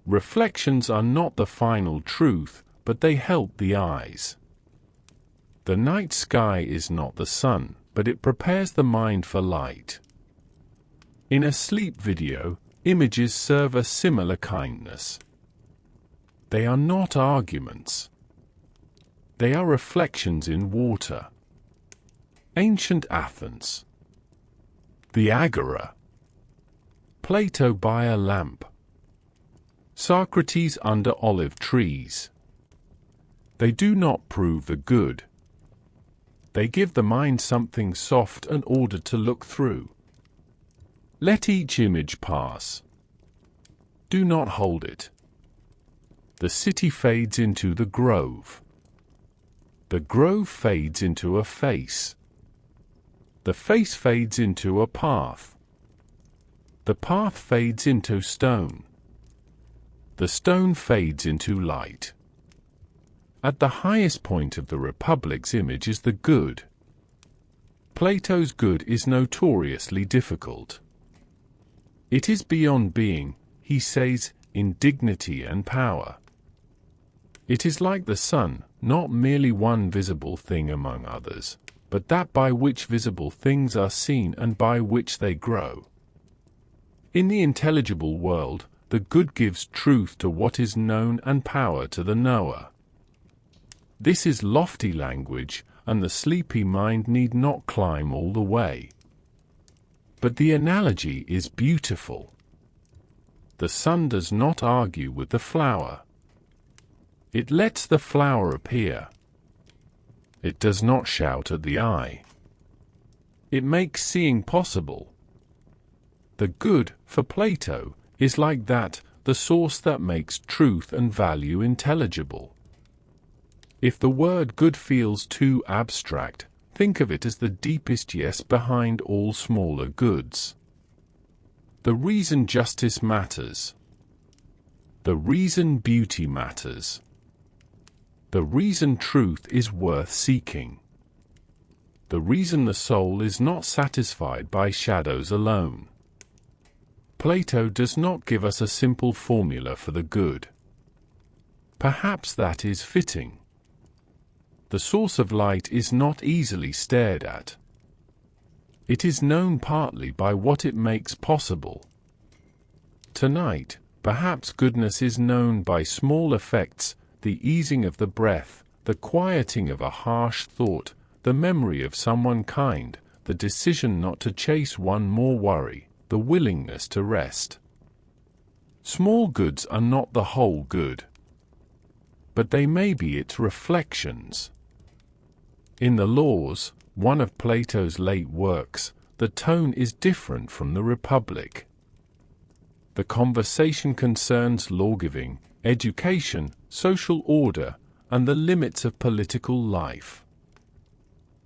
Speaker 1: Reflections are not the final truth, but they help the eyes. The night sky is not the sun, but it prepares the mind for light. In a sleep video, images serve a similar kindness. They are not arguments. They are reflections in water. Ancient Athens. The Agora. Plato by a lamp. Socrates under olive trees. They do not prove the good. They give the mind something soft and order to look through. Let each image pass. Do not hold it. The city fades into the grove. The grove fades into a face. The face fades into a path. The path fades into stone. The stone fades into light. At the highest point of the Republic's image is the good. Plato's good is notoriously difficult. It is beyond being, he says, in dignity and power. It is like the sun, not merely one visible thing among others, but that by which visible things are seen and by which they grow. In the intelligible world, the good gives truth to what is known and power to the knower. This is lofty language, and the sleepy mind need not climb all the way. But the analogy is beautiful. The sun does not argue with the flower. It lets the flower appear. It does not shout at the eye. It makes seeing possible. The good, for Plato, is like that, the source that makes truth and value intelligible. If the word good feels too abstract, think of it as the deepest yes behind all smaller goods. The reason justice matters. The reason beauty matters. The reason truth is worth seeking. The reason the soul is not satisfied by shadows alone. Plato does not give us a simple formula for the good. Perhaps that is fitting. The source of light is not easily stared at. It is known partly by what it makes possible. Tonight, perhaps goodness is known by small effects, the easing of the breath, the quieting of a harsh thought, the memory of someone kind, the decision not to chase one more worry, the willingness to rest. Small goods are not the whole good, but they may be its reflections. In the Laws, one of Plato's late works, the tone is different from the Republic. The conversation concerns lawgiving, education, social order, and the limits of political life.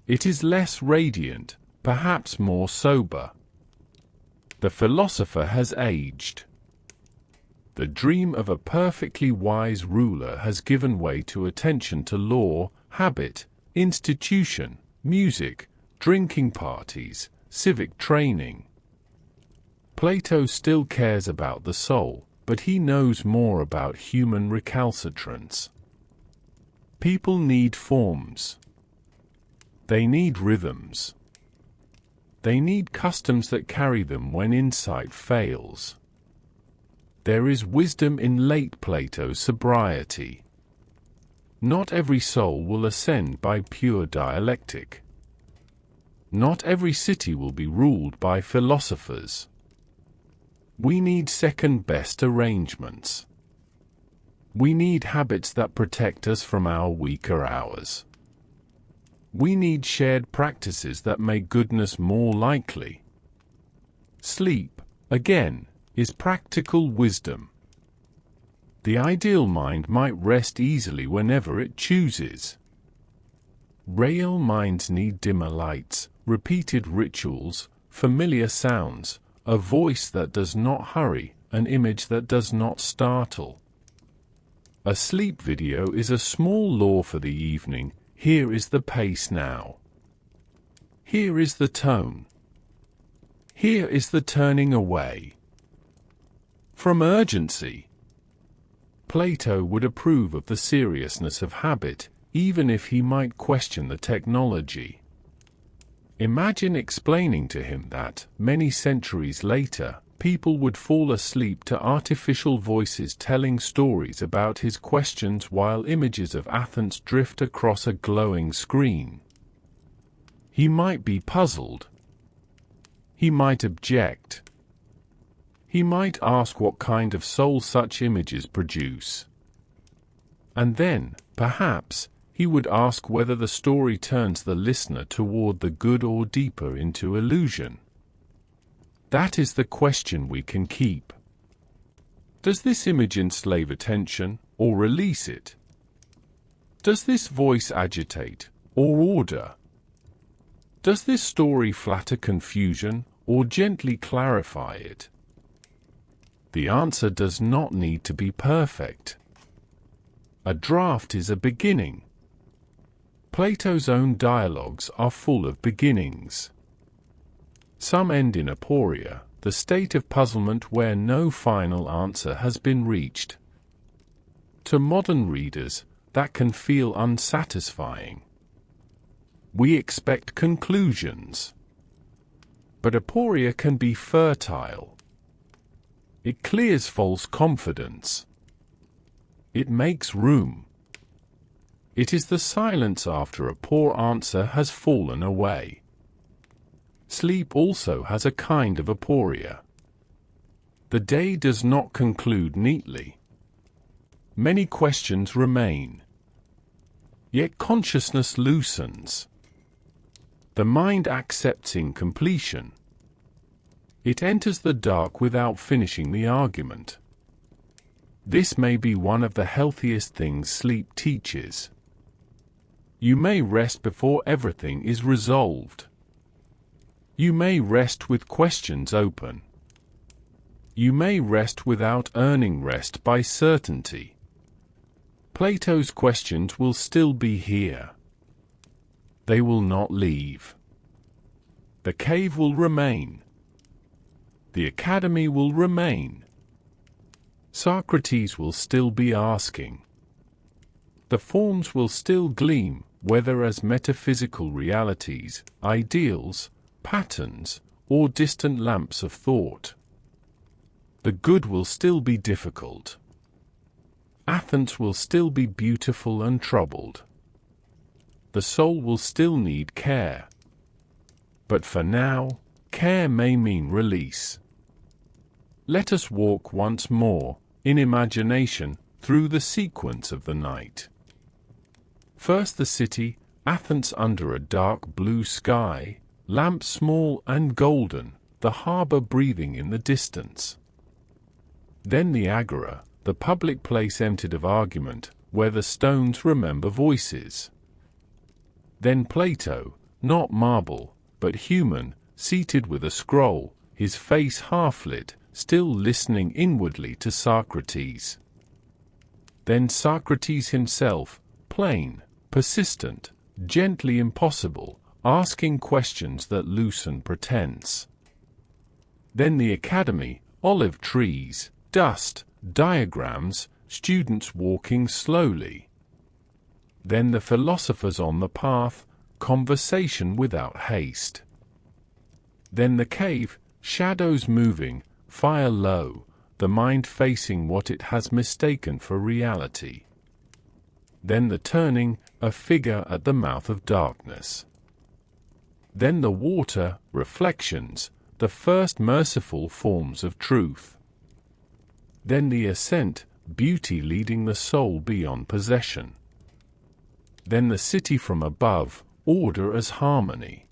Speaker 1: It is less radiant, perhaps more sober. The philosopher has aged. The dream of a perfectly wise ruler has given way to attention to law, habit, institution, music, drinking parties, civic training. Plato still cares about the soul, but he knows more about human recalcitrance. People need forms. They need rhythms. They need customs that carry them when insight fails. There is wisdom in late Plato's sobriety. Not every soul will ascend by pure dialectic. Not every city will be ruled by philosophers. We need second-best arrangements. We need habits that protect us from our weaker hours. We need shared practices that make goodness more likely. Sleep, again, is practical wisdom. The ideal mind might rest easily whenever it chooses. Real minds need dimmer lights, repeated rituals, familiar sounds, a voice that does not hurry, an image that does not startle. A sleep video is a small law for the evening. Here is the pace now. Here is the tone. Here is the turning away from urgency. Plato would approve of the seriousness of habit, even if he might question the technology. Imagine explaining to him that, many centuries later, people would fall asleep to artificial voices telling stories about his questions while images of Athens drift across a glowing screen. He might be puzzled. He might object. He might ask what kind of soul such images produce. And then, perhaps, he would ask whether the story turns the listener toward the good or deeper into illusion. That is the question we can keep. Does this image enslave attention, or release it? Does this voice agitate, or order? Does this story flatter confusion, or gently clarify it? The answer does not need to be perfect. A draft is a beginning. Plato's own dialogues are full of beginnings. Some end in aporia, the state of puzzlement where no final answer has been reached. To modern readers, that can feel unsatisfying. We expect conclusions. But aporia can be fertile. It clears false confidence. It makes room. It is the silence after a poor answer has fallen away. Sleep also has a kind of aporia. The day does not conclude neatly. Many questions remain. Yet consciousness loosens. The mind accepts incompletion. It enters the dark without finishing the argument. This may be one of the healthiest things sleep teaches. You may rest before everything is resolved. You may rest with questions open. You may rest without earning rest by certainty. Plato's questions will still be here. They will not leave. The cave will remain. The academy will remain. Socrates will still be asking. The forms will still gleam, whether as metaphysical realities, ideals, patterns, or distant lamps of thought. The good will still be difficult. Athens will still be beautiful and troubled. The soul will still need care. But for now, care may mean release. Let us walk once more, in imagination, through the sequence of the night. First the city, Athens under a dark blue sky, lamp small and golden, the harbor breathing in the distance. Then the agora, the public place emptied of argument, where the stones remember voices. Then Plato, not marble, but human, seated with a scroll, his face half-lit, still listening inwardly to Socrates. Then Socrates himself, plain, persistent, gently impossible, asking questions that loosen pretense. Then the academy, olive trees, dust, diagrams, students walking slowly. Then the philosophers on the path, conversation without haste. Then the cave, shadows moving, fire low, the mind facing what it has mistaken for reality. Then the turning, a figure at the mouth of darkness. Then the water, reflections, the first merciful forms of truth. Then the ascent, beauty leading the soul beyond possession. Then the city from above, order as harmony.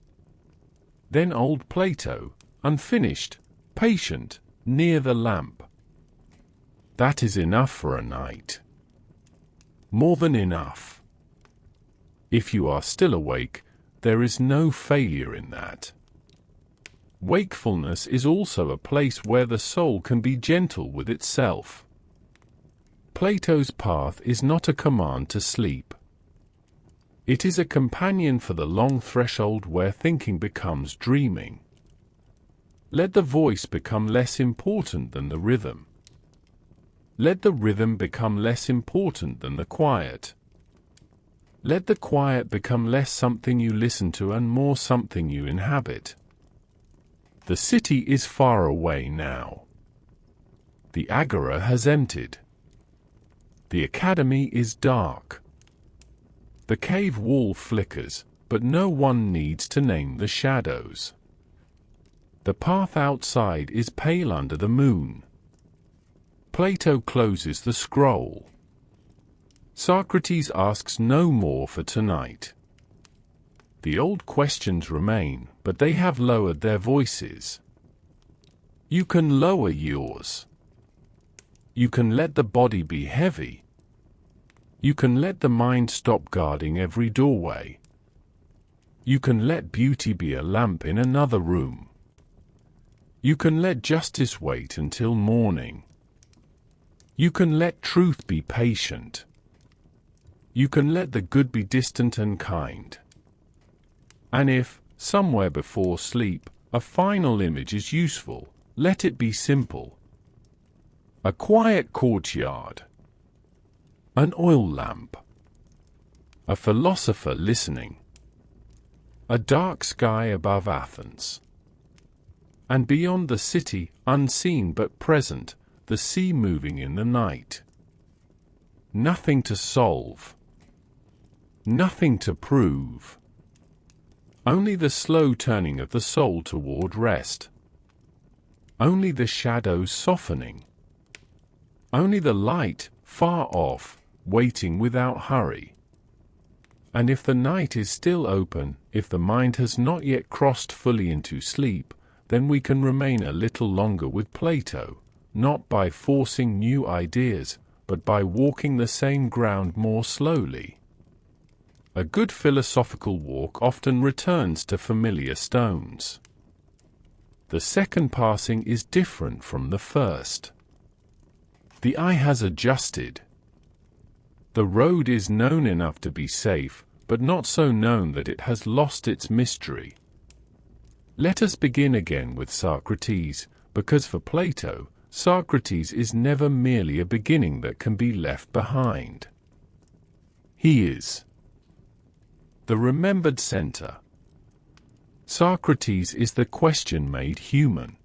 Speaker 1: Then old Plato, unfinished, patient, near the lamp. That is enough for a night. More than enough. If you are still awake, there is no failure in that. Wakefulness is also a place where the soul can be gentle with itself. Plato's path is not a command to sleep. It is a companion for the long threshold where thinking becomes dreaming. Let the voice become less important than the rhythm. Let the rhythm become less important than the quiet. Let the quiet become less something you listen to and more something you inhabit. The city is far away now. The agora has emptied. The academy is dark. The cave wall flickers, but no one needs to name the shadows. The path outside is pale under the moon. Plato closes the scroll. Socrates asks no more for tonight. The old questions remain, but they have lowered their voices. You can lower yours. You can let the body be heavy. You can let the mind stop guarding every doorway. You can let beauty be a lamp in another room. You can let justice wait until morning. You can let truth be patient. You can let the good be distant and kind. And if, somewhere before sleep, a final image is useful, let it be simple. A quiet courtyard. An oil lamp. A philosopher listening. A dark sky above Athens. And beyond the city, unseen but present, the sea moving in the night. Nothing to solve. Nothing to prove. Only the slow turning of the soul toward rest. Only the shadows softening. Only the light, far off, waiting without hurry. And if the night is still open, if the mind has not yet crossed fully into sleep, then we can remain a little longer with Plato, not by forcing new ideas, but by walking the same ground more slowly. A good philosophical walk often returns to familiar stones. The second passing is different from the first. The eye has adjusted. The road is known enough to be safe, but not so known that it has lost its mystery. Let us begin again with Socrates, because for Plato, Socrates is never merely a beginning that can be left behind. He is the remembered center. Socrates is the question made human.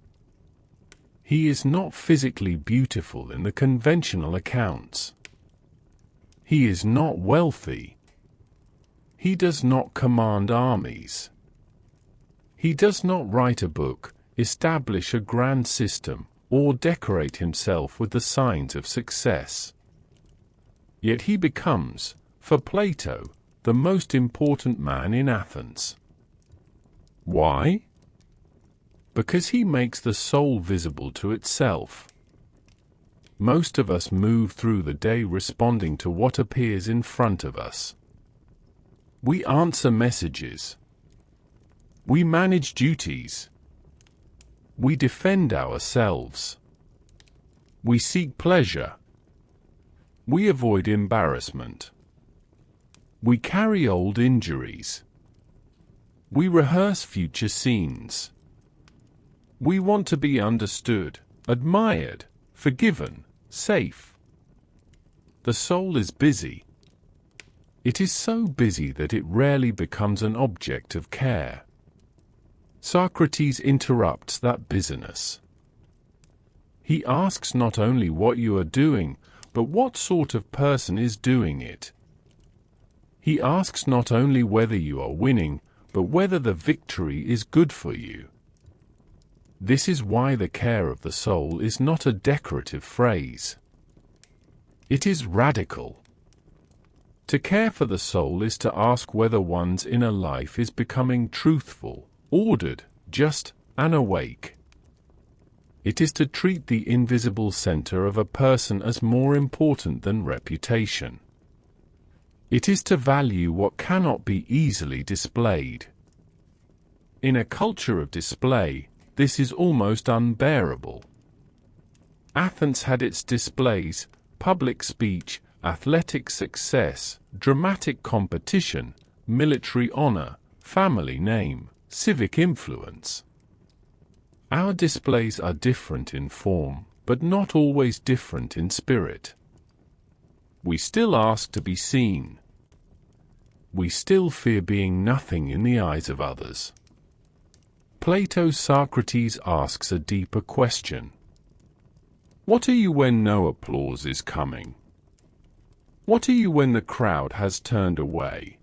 Speaker 1: He is not physically beautiful in the conventional accounts. He is not wealthy. He does not command armies. He does not write a book, establish a grand system, or decorate himself with the signs of success. Yet he becomes, for Plato, the most important man in Athens. Why? Because he makes the soul visible to itself. Most of us move through the day responding to what appears in front of us. We answer messages. We manage duties. We defend ourselves. We seek pleasure. We avoid embarrassment. We carry old injuries. We rehearse future scenes. We want to be understood, admired, forgiven, safe. The soul is busy. It is so busy that it rarely becomes an object of care. Socrates interrupts that busyness. He asks not only what you are doing, but what sort of person is doing it. He asks not only whether you are winning, but whether the victory is good for you. This is why the care of the soul is not a decorative phrase. It is radical. To care for the soul is to ask whether one's inner life is becoming truthful, ordered, just, and awake. It is to treat the invisible center of a person as more important than reputation. It is to value what cannot be easily displayed. In a culture of display, this is almost unbearable. Athens had its displays, public speech, athletic success, dramatic competition, military honor, family name, civic influence. Our displays are different in form, but not always different in spirit. We still ask to be seen. We still fear being nothing in the eyes of others. Plato's Socrates asks a deeper question. What are you when no applause is coming? What are you when the crowd has turned away?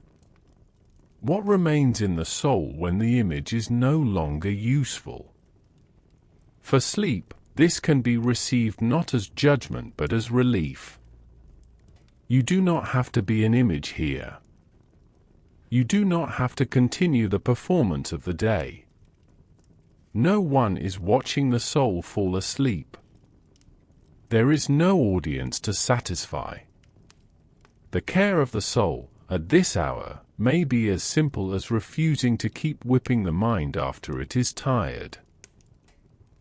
Speaker 1: What remains in the soul when the image is no longer useful? For sleep, this can be received not as judgment but as relief. You do not have to be an image here. You do not have to continue the performance of the day. No one is watching the soul fall asleep. There is no audience to satisfy. The care of the soul, at this hour, may be as simple as refusing to keep whipping the mind after it is tired.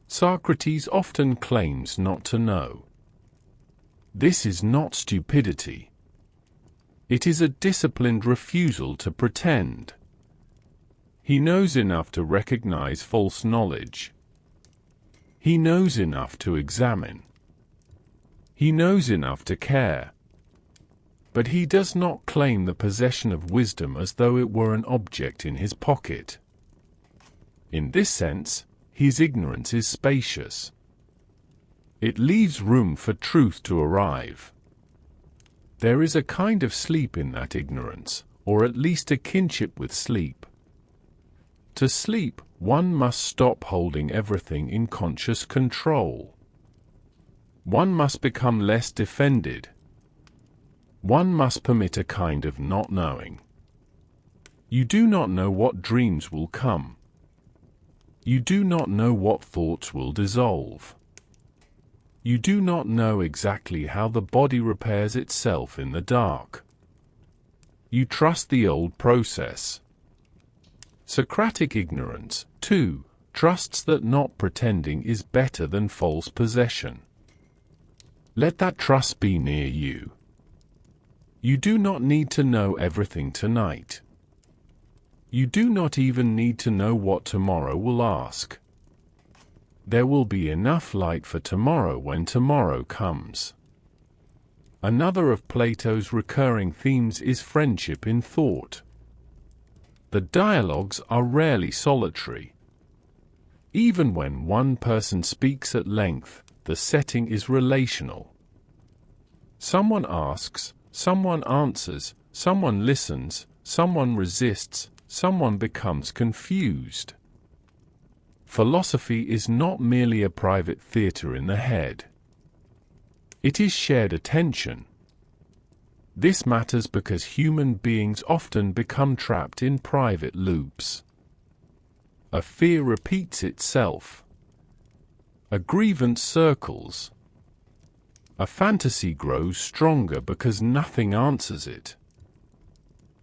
Speaker 1: Socrates often claims not to know. This is not stupidity. It is a disciplined refusal to pretend. He knows enough to recognize false knowledge. He knows enough to examine. He knows enough to care. But he does not claim the possession of wisdom as though it were an object in his pocket. In this sense, his ignorance is spacious. It leaves room for truth to arrive. There is a kind of sleep in that ignorance, or at least a kinship with sleep. To sleep, one must stop holding everything in conscious control. One must become less defended. One must permit a kind of not knowing. You do not know what dreams will come. You do not know what thoughts will dissolve. You do not know exactly how the body repairs itself in the dark. You trust the old process. Socratic ignorance, too, trusts that not pretending is better than false possession. Let that trust be near you. You do not need to know everything tonight. You do not even need to know what tomorrow will ask. There will be enough light for tomorrow when tomorrow comes. Another of Plato's recurring themes is friendship in thought. The dialogues are rarely solitary. Even when one person speaks at length, the setting is relational. Someone asks, someone answers, someone listens, someone resists, someone becomes confused. Philosophy is not merely a private theater in the head. It is shared attention. This matters because human beings often become trapped in private loops. A fear repeats itself. A grievance circles. A fantasy grows stronger because nothing answers it.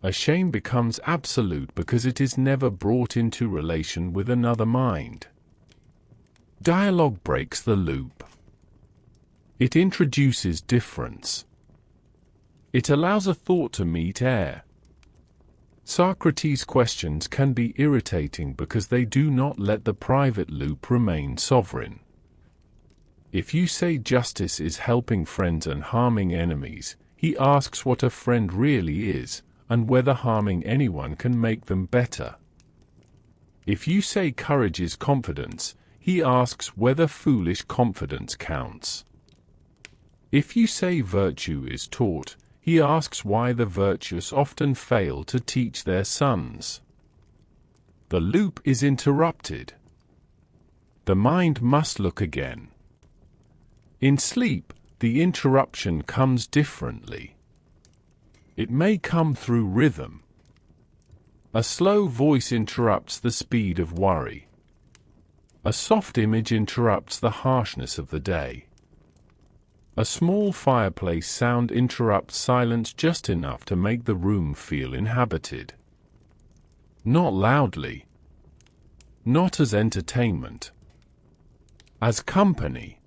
Speaker 1: A shame becomes absolute because it is never brought into relation with another mind. Dialogue breaks the loop. It introduces difference. It allows a thought to meet air. Socrates' questions can be irritating because they do not let the private loop remain sovereign. If you say justice is helping friends and harming enemies, he asks what a friend really is, and whether harming anyone can make them better. If you say courage is confidence, he asks whether foolish confidence counts. If you say virtue is taught, he asks why the virtuous often fail to teach their sons. The loop is interrupted. The mind must look again. In sleep, the interruption comes differently. It may come through rhythm. A slow voice interrupts the speed of worry. A soft image interrupts the harshness of the day. A small fireplace sound interrupts silence just enough to make the room feel inhabited. Not loudly. Not as entertainment. As company.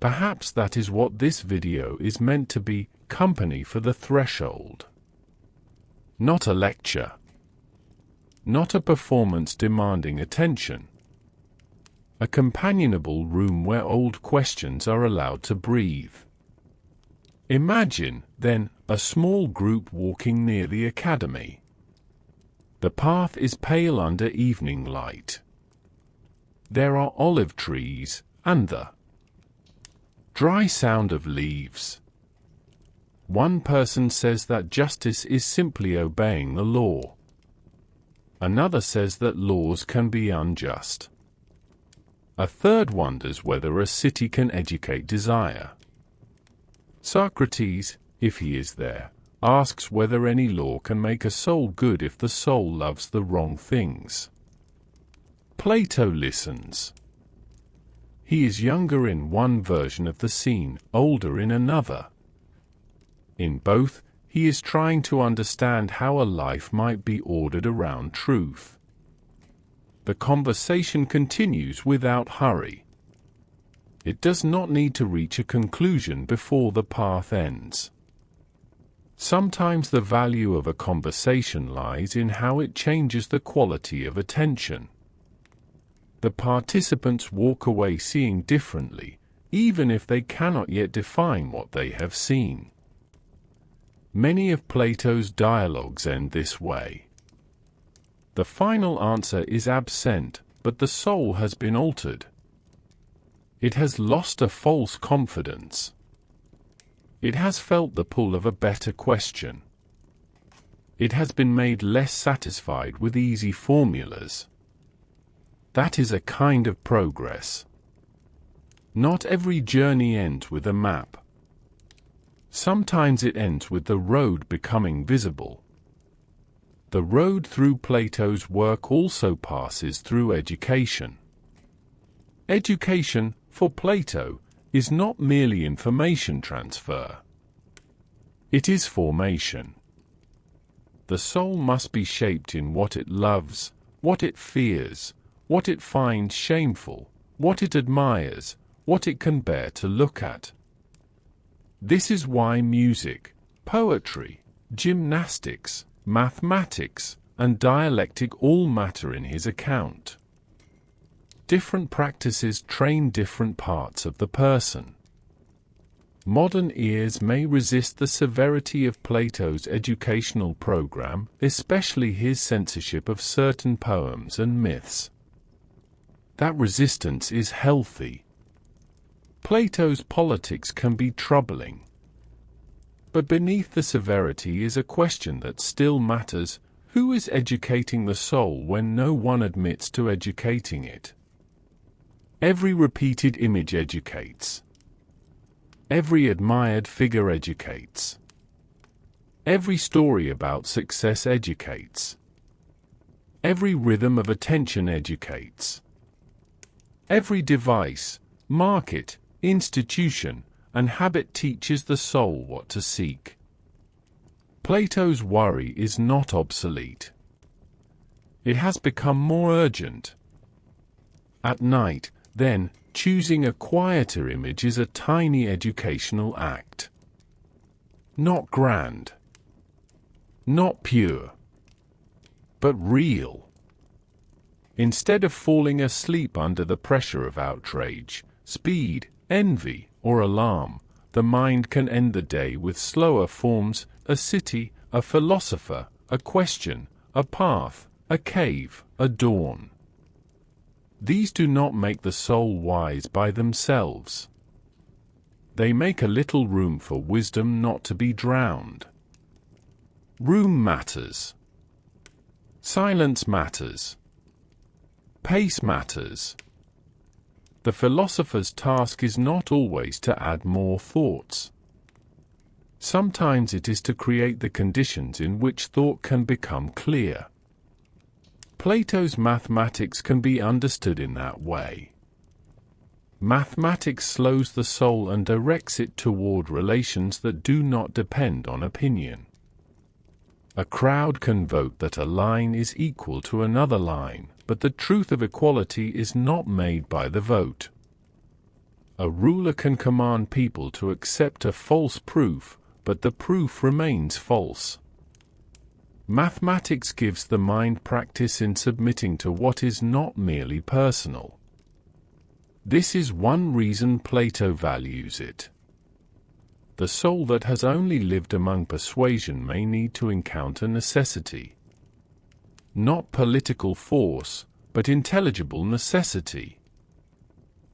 Speaker 1: Perhaps that is what this video is meant to be, company for the threshold. Not a lecture. Not a performance demanding attention. A companionable room where old questions are allowed to breathe. Imagine, then, a small group walking near the academy. The path is pale under evening light. There are olive trees, and the dry sound of leaves. One person says that justice is simply obeying the law. Another says that laws can be unjust. A third wonders whether a city can educate desire. Socrates, if he is there, asks whether any law can make a soul good if the soul loves the wrong things. Plato listens. He is younger in one version of the scene, older in another. In both, he is trying to understand how a life might be ordered around truth. The conversation continues without hurry. It does not need to reach a conclusion before the path ends. Sometimes the value of a conversation lies in how it changes the quality of attention. The participants walk away seeing differently, even if they cannot yet define what they have seen. Many of Plato's dialogues end this way. The final answer is absent, but the soul has been altered. It has lost a false confidence. It has felt the pull of a better question. It has been made less satisfied with easy formulas. That is a kind of progress. Not every journey ends with a map. Sometimes it ends with the road becoming visible. The road through Plato's work also passes through education. Education, for Plato, is not merely information transfer. It is formation. The soul must be shaped in what it loves, what it fears, what it finds shameful, what it admires, what it can bear to look at. This is why music, poetry, gymnastics, mathematics, and dialectic all matter in his account. Different practices train different parts of the person. Modern ears may resist the severity of Plato's educational program, especially his censorship of certain poems and myths. That resistance is healthy. Plato's politics can be troubling. But beneath the severity is a question that still matters: who is educating the soul when no one admits to educating it? Every repeated image educates. Every admired figure educates. Every story about success educates. Every rhythm of attention educates. Every device, market, institution, and habit teaches the soul what to seek. Plato's worry is not obsolete. It has become more urgent. At night, then, choosing a quieter image is a tiny educational act. Not grand. Not pure. But real. Instead of falling asleep under the pressure of outrage, speed, envy, or alarm, the mind can end the day with slower forms: a city, a philosopher, a question, a path, a cave, a dawn. These do not make the soul wise by themselves. They make a little room for wisdom not to be drowned. Room matters. Silence matters. Pace matters. The philosopher's task is not always to add more thoughts. Sometimes it is to create the conditions in which thought can become clear. Plato's mathematics can be understood in that way. Mathematics slows the soul and directs it toward relations that do not depend on opinion. A crowd can vote that a line is equal to another line, but the truth of equality is not made by the vote. A ruler can command people to accept a false proof, but the proof remains false. Mathematics gives the mind practice in submitting to what is not merely personal. This is one reason Plato values it. The soul that has only lived among persuasion may need to encounter necessity. Not political force, but intelligible necessity.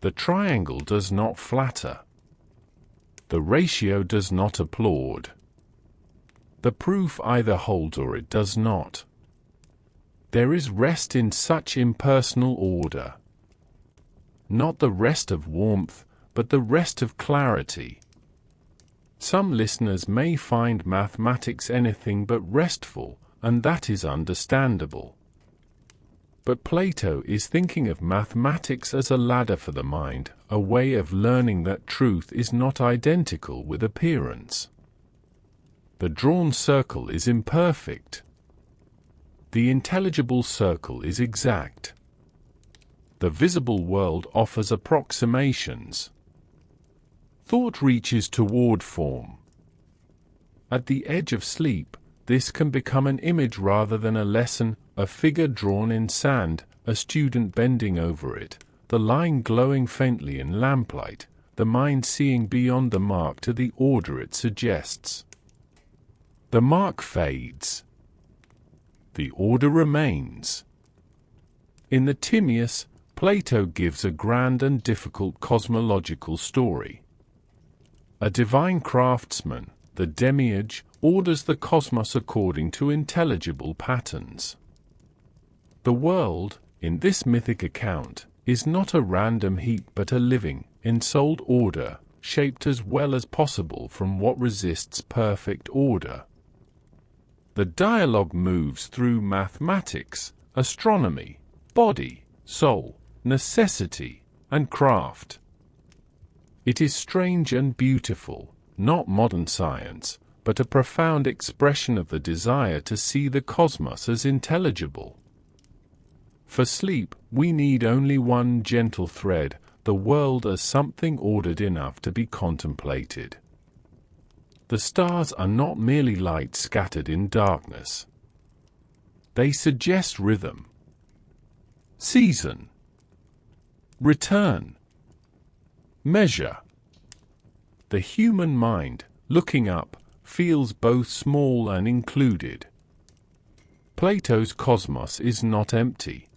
Speaker 1: The triangle does not flatter. The ratio does not applaud. The proof either holds or it does not. There is rest in such impersonal order. Not the rest of warmth, but the rest of clarity. Some listeners may find mathematics anything but restful, and that is understandable. But Plato is thinking of mathematics as a ladder for the mind, a way of learning that truth is not identical with appearance. The drawn circle is imperfect. The intelligible circle is exact. The visible world offers approximations. Thought reaches toward form. At the edge of sleep, this can become an image rather than a lesson, a figure drawn in sand, a student bending over it, the line glowing faintly in lamplight, the mind seeing beyond the mark to the order it suggests. The mark fades. The order remains. In the Timaeus, Plato gives a grand and difficult cosmological story. A divine craftsman, the demiurge, orders the cosmos according to intelligible patterns. The world, in this mythic account, is not a random heap but a living, ensouled order, shaped as well as possible from what resists perfect order. The dialogue moves through mathematics, astronomy, body, soul, necessity, and craft. It is strange and beautiful, not modern science, but a profound expression of the desire to see the cosmos as intelligible. For sleep, we need only one gentle thread, the world as something ordered enough to be contemplated. The stars are not merely light scattered in darkness. They suggest rhythm, season, return, measure. The human mind, looking up, feels both small and included. Plato's cosmos is not empty.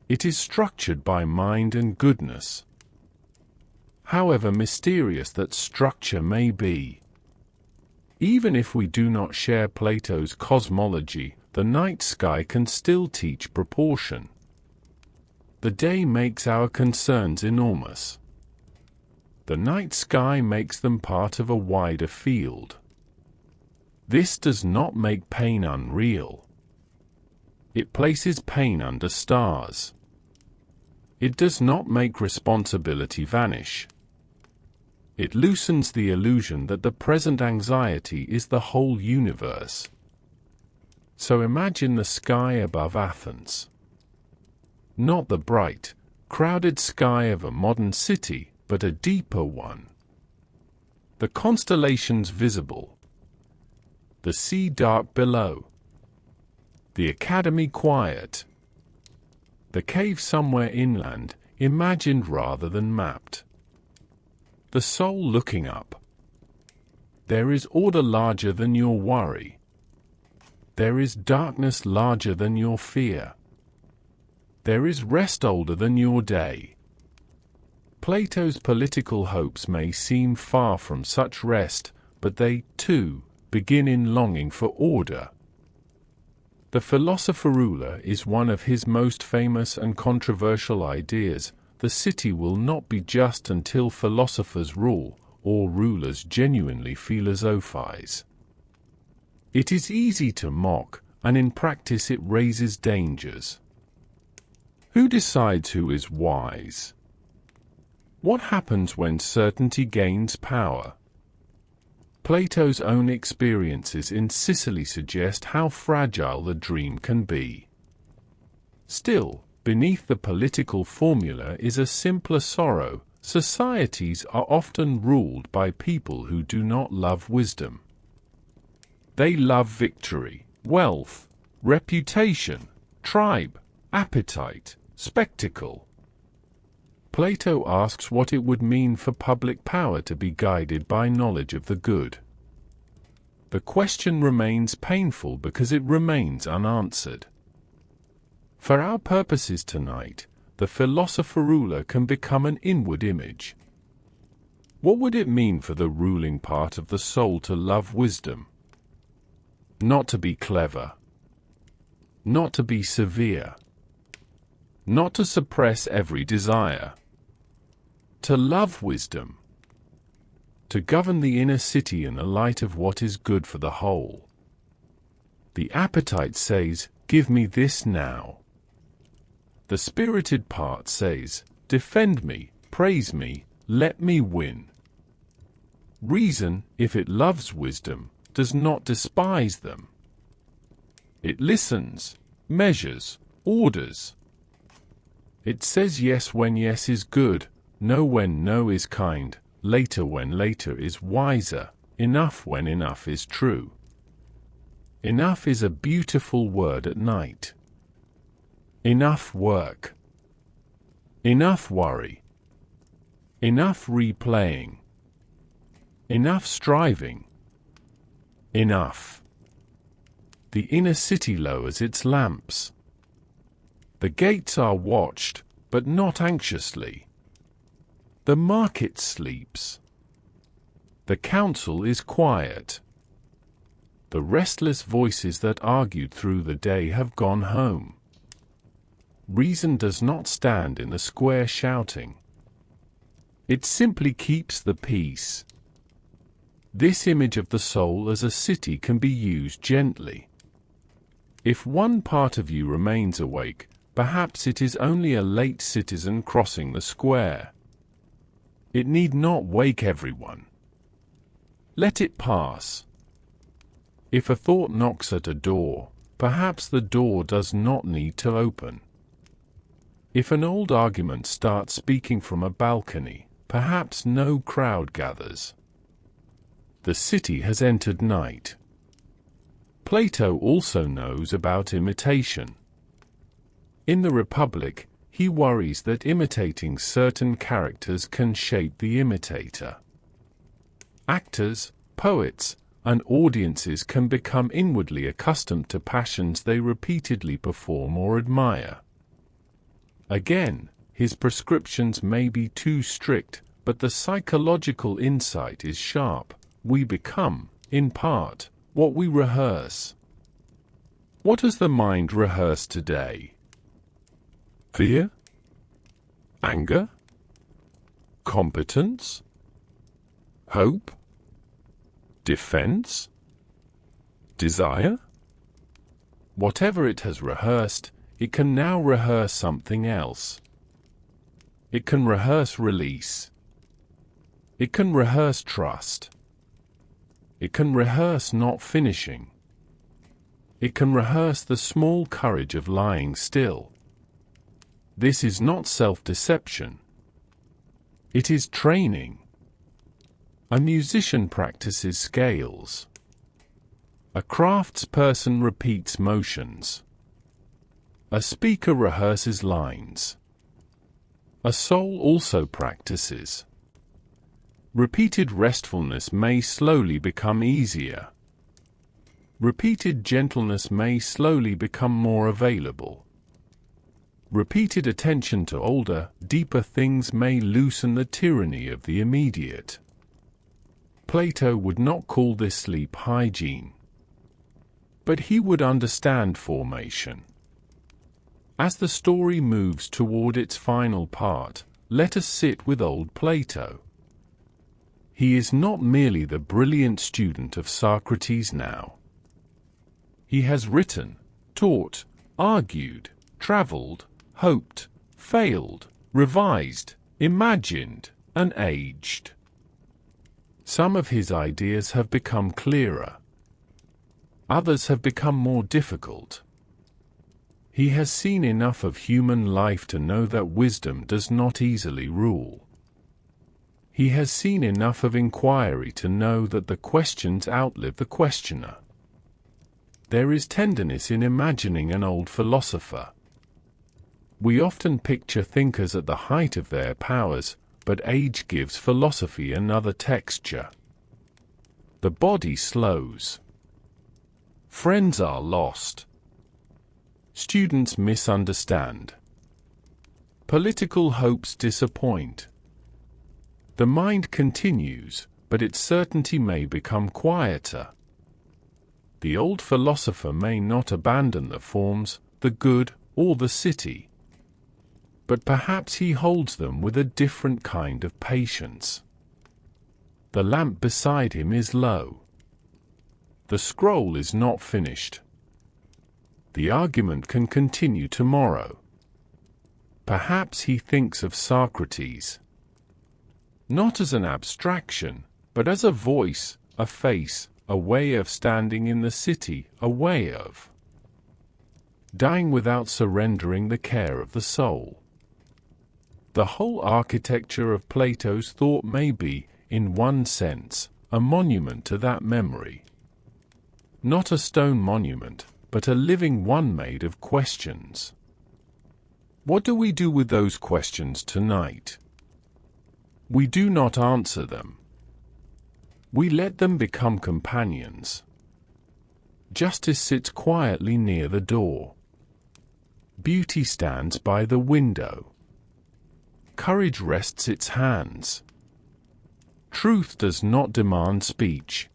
Speaker 1: It is structured by mind and goodness. However mysterious that structure may be. Even if we do not share Plato's cosmology, the night sky can still teach proportion. The day makes our concerns enormous. The night sky makes them part of a wider field. This does not make pain unreal. It places pain under stars. It does not make responsibility vanish. It loosens the illusion that the present anxiety is the whole universe. So imagine the sky above Athens. Not the bright, crowded sky of a modern city, but a deeper one. The constellations visible. The sea dark below. The academy quiet. The cave somewhere inland, imagined rather than mapped. The soul looking up. There is order larger than your worry. There is darkness larger than your fear. There is rest older than your day. Plato's political hopes may seem far from such rest, but they, too, begin in longing for order. The philosopher ruler is one of his most famous and controversial ideas. The city will not be just until philosophers rule, or rulers genuinely philosophize. It is easy to mock, and in practice it raises dangers. Who decides who is wise? What happens when certainty gains power? Plato's own experiences in Sicily suggest how fragile the dream can be. Still, beneath the political formula is a simpler sorrow. Societies are often ruled by people who do not love wisdom. They love victory, wealth, reputation, tribe, appetite, spectacle. Plato asks what it would mean for public power to be guided by knowledge of the good. The question remains painful because it remains unanswered. For our purposes tonight, the philosopher-ruler can become an inward image. What would it mean for the ruling part of the soul to love wisdom? Not to be clever. Not to be severe. Not to suppress every desire. To love wisdom. To govern the inner city in the light of what is good for the whole. The appetite says, "Give me this now." The spirited part says, "Defend me, praise me, let me win." Reason, if it loves wisdom, does not despise them. It listens, measures, orders. It says yes when yes is good, no when no is kind, later when later is wiser, enough when enough is true. Enough is a beautiful word at night. Enough work. Enough worry. Enough replaying. Enough striving. Enough. The inner city lowers its lamps. The gates are watched, but not anxiously. The market sleeps. The council is quiet. The restless voices that argued through the day have gone home. Reason does not stand in the square shouting. It simply keeps the peace. This image of the soul as a city can be used gently. If one part of you remains awake, perhaps it is only a late citizen crossing the square. It need not wake everyone. Let it pass. If a thought knocks at a door, perhaps the door does not need to open. If an old argument starts speaking from a balcony, perhaps no crowd gathers. The city has entered night. Plato also knows about imitation. In the Republic, he worries that imitating certain characters can shape the imitator. Actors, poets, and audiences can become inwardly accustomed to passions they repeatedly perform or admire. Again, his prescriptions may be too strict, but the psychological insight is sharp. We become, in part, what we rehearse. What does the mind rehearse today? Fear? Anger? Competence? Hope? Defense? Desire? Whatever it has rehearsed, it can now rehearse something else. It can rehearse release. It can rehearse trust. It can rehearse not finishing. It can rehearse the small courage of lying still. This is not self-deception. It is training. A musician practices scales. A craftsperson repeats motions. A speaker rehearses lines. A soul also practices. Repeated restfulness may slowly become easier. Repeated gentleness may slowly become more available. Repeated attention to older, deeper things may loosen the tyranny of the immediate. Plato would not call this sleep hygiene. But he would understand formation. As the story moves toward its final part, let us sit with old Plato. He is not merely the brilliant student of Socrates now. He has written, taught, argued, traveled, hoped, failed, revised, imagined, and aged. Some of his ideas have become clearer. Others have become more difficult. He has seen enough of human life to know that wisdom does not easily rule. He has seen enough of inquiry to know that the questions outlive the questioner. There is tenderness in imagining an old philosopher. We often picture thinkers at the height of their powers, but age gives philosophy another texture. The body slows. Friends are lost. Students misunderstand. Political hopes disappoint. The mind continues, but its certainty may become quieter. The old philosopher may not abandon the forms, the good, or the city, but perhaps he holds them with a different kind of patience. The lamp beside him is low. The scroll is not finished. The argument can continue tomorrow. Perhaps he thinks of Socrates, not as an abstraction, but as a voice, a face, a way of standing in the city, a way of dying without surrendering the care of the soul. The whole architecture of Plato's thought may be, in one sense, a monument to that memory. Not a stone monument, but a living one made of questions. What do we do with those questions tonight? We do not answer them. We let them become companions. Justice sits quietly near the door. Beauty stands by the window. Courage rests its hands. Truth does not demand speech.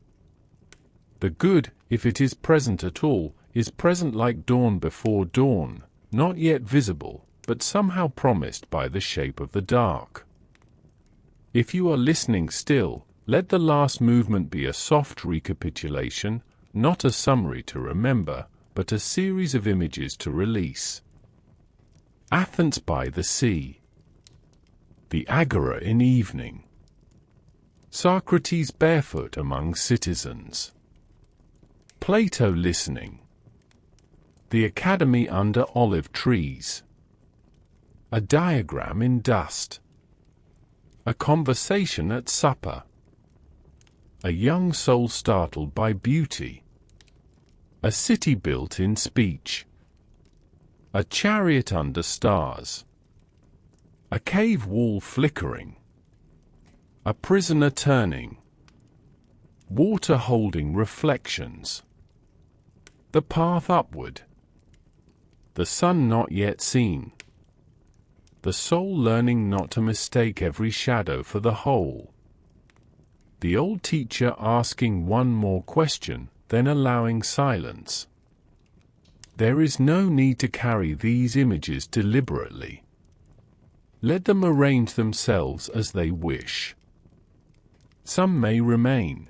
Speaker 1: The good, if it is present at all, is present like dawn before dawn, not yet visible, but somehow promised by the shape of the dark. If you are listening still, let the last movement be a soft recapitulation, not a summary to remember, but a series of images to release. Athens by the sea. The agora in evening. Socrates barefoot among citizens. Plato listening. The academy under olive trees. A diagram in dust. A conversation at supper. A young soul startled by beauty. A city built in speech. A chariot under stars. A cave wall flickering. A prisoner turning. Water holding reflections. The path upward. The sun not yet seen. The soul learning not to mistake every shadow for the whole. The old teacher asking one more question, then allowing silence. There is no need to carry these images deliberately. Let them arrange themselves as they wish. Some may remain.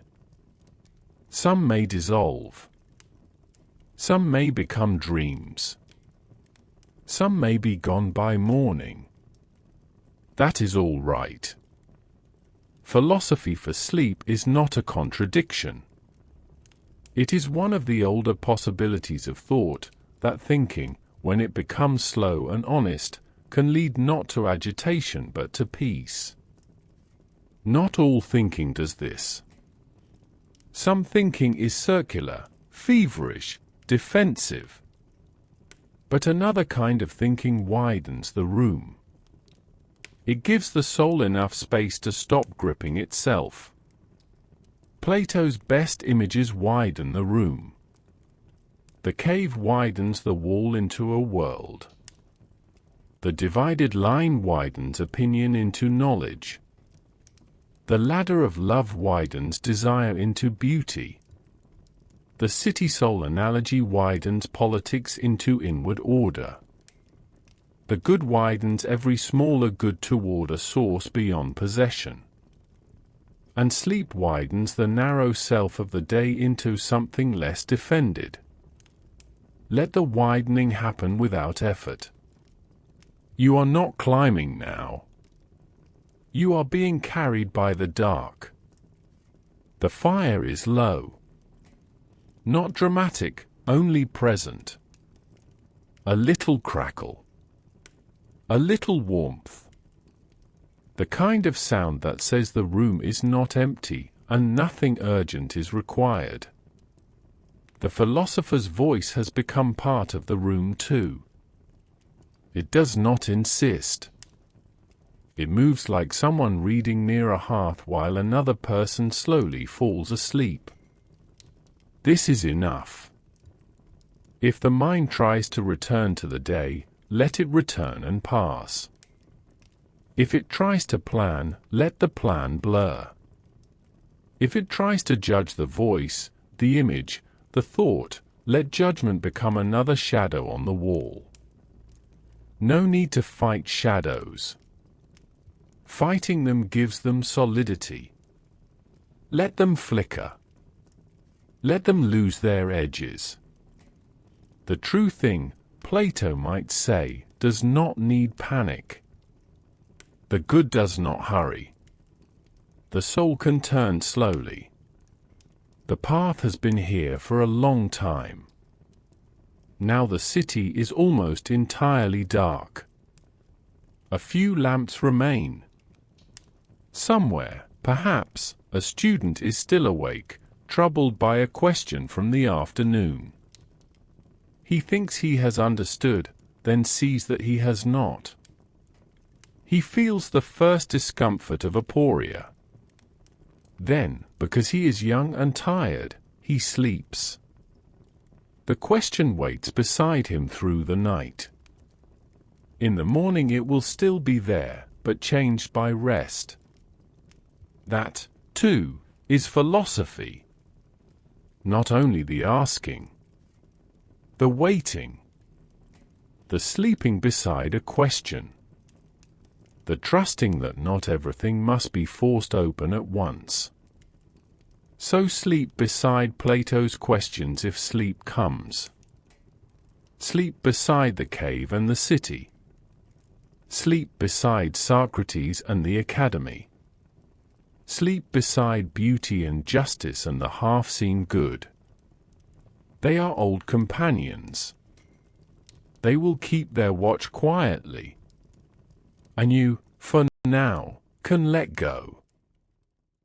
Speaker 1: Some may dissolve. Some may become dreams. Some may be gone by morning. That is all right. Philosophy for sleep is not a contradiction. It is one of the older possibilities of thought, that thinking, when it becomes slow and honest, can lead not to agitation but to peace. Not all thinking does this. Some thinking is circular, feverish, defensive. But another kind of thinking widens the room. It gives the soul enough space to stop gripping itself. Plato's best images widen the room. The cave widens the wall into a world. The divided line widens opinion into knowledge. The ladder of love widens desire into beauty. The city-soul analogy widens politics into inward order. The good widens every smaller good toward a source beyond possession. And sleep widens the narrow self of the day into something less defended. Let the widening happen without effort. You are not climbing now. You are being carried by the dark. The fire is low. Not dramatic, only present. A little crackle. A little warmth. The kind of sound that says the room is not empty, and nothing urgent is required. The philosopher's voice has become part of the room too. It does not insist. It moves like someone reading near a hearth while another person slowly falls asleep. This is enough. If the mind tries to return to the day, let it return and pass. If it tries to plan, let the plan blur. If it tries to judge the voice, the image, the thought, let judgment become another shadow on the wall. No need to fight shadows. Fighting them gives them solidity. Let them flicker. Let them lose their edges. The true thing, Plato might say, does not need panic. The good does not hurry. The soul can turn slowly. The path has been here for a long time. Now the city is almost entirely dark. A few lamps remain. Somewhere, perhaps, a student is still awake, troubled by a question from the afternoon. He thinks he has understood, then sees that he has not. He feels the first discomfort of aporia. Then, because he is young and tired, he sleeps. The question waits beside him through the night. In the morning it will still be there, but changed by rest. That, too, is philosophy. Not only the asking, the waiting, the sleeping beside a question, the trusting that not everything must be forced open at once. So sleep beside Plato's questions if sleep comes. Sleep beside the cave and the city. Sleep beside Socrates and the academy. Sleep beside beauty and justice and the half-seen good. They are old companions. They will keep their watch quietly. And you, for now, can let go.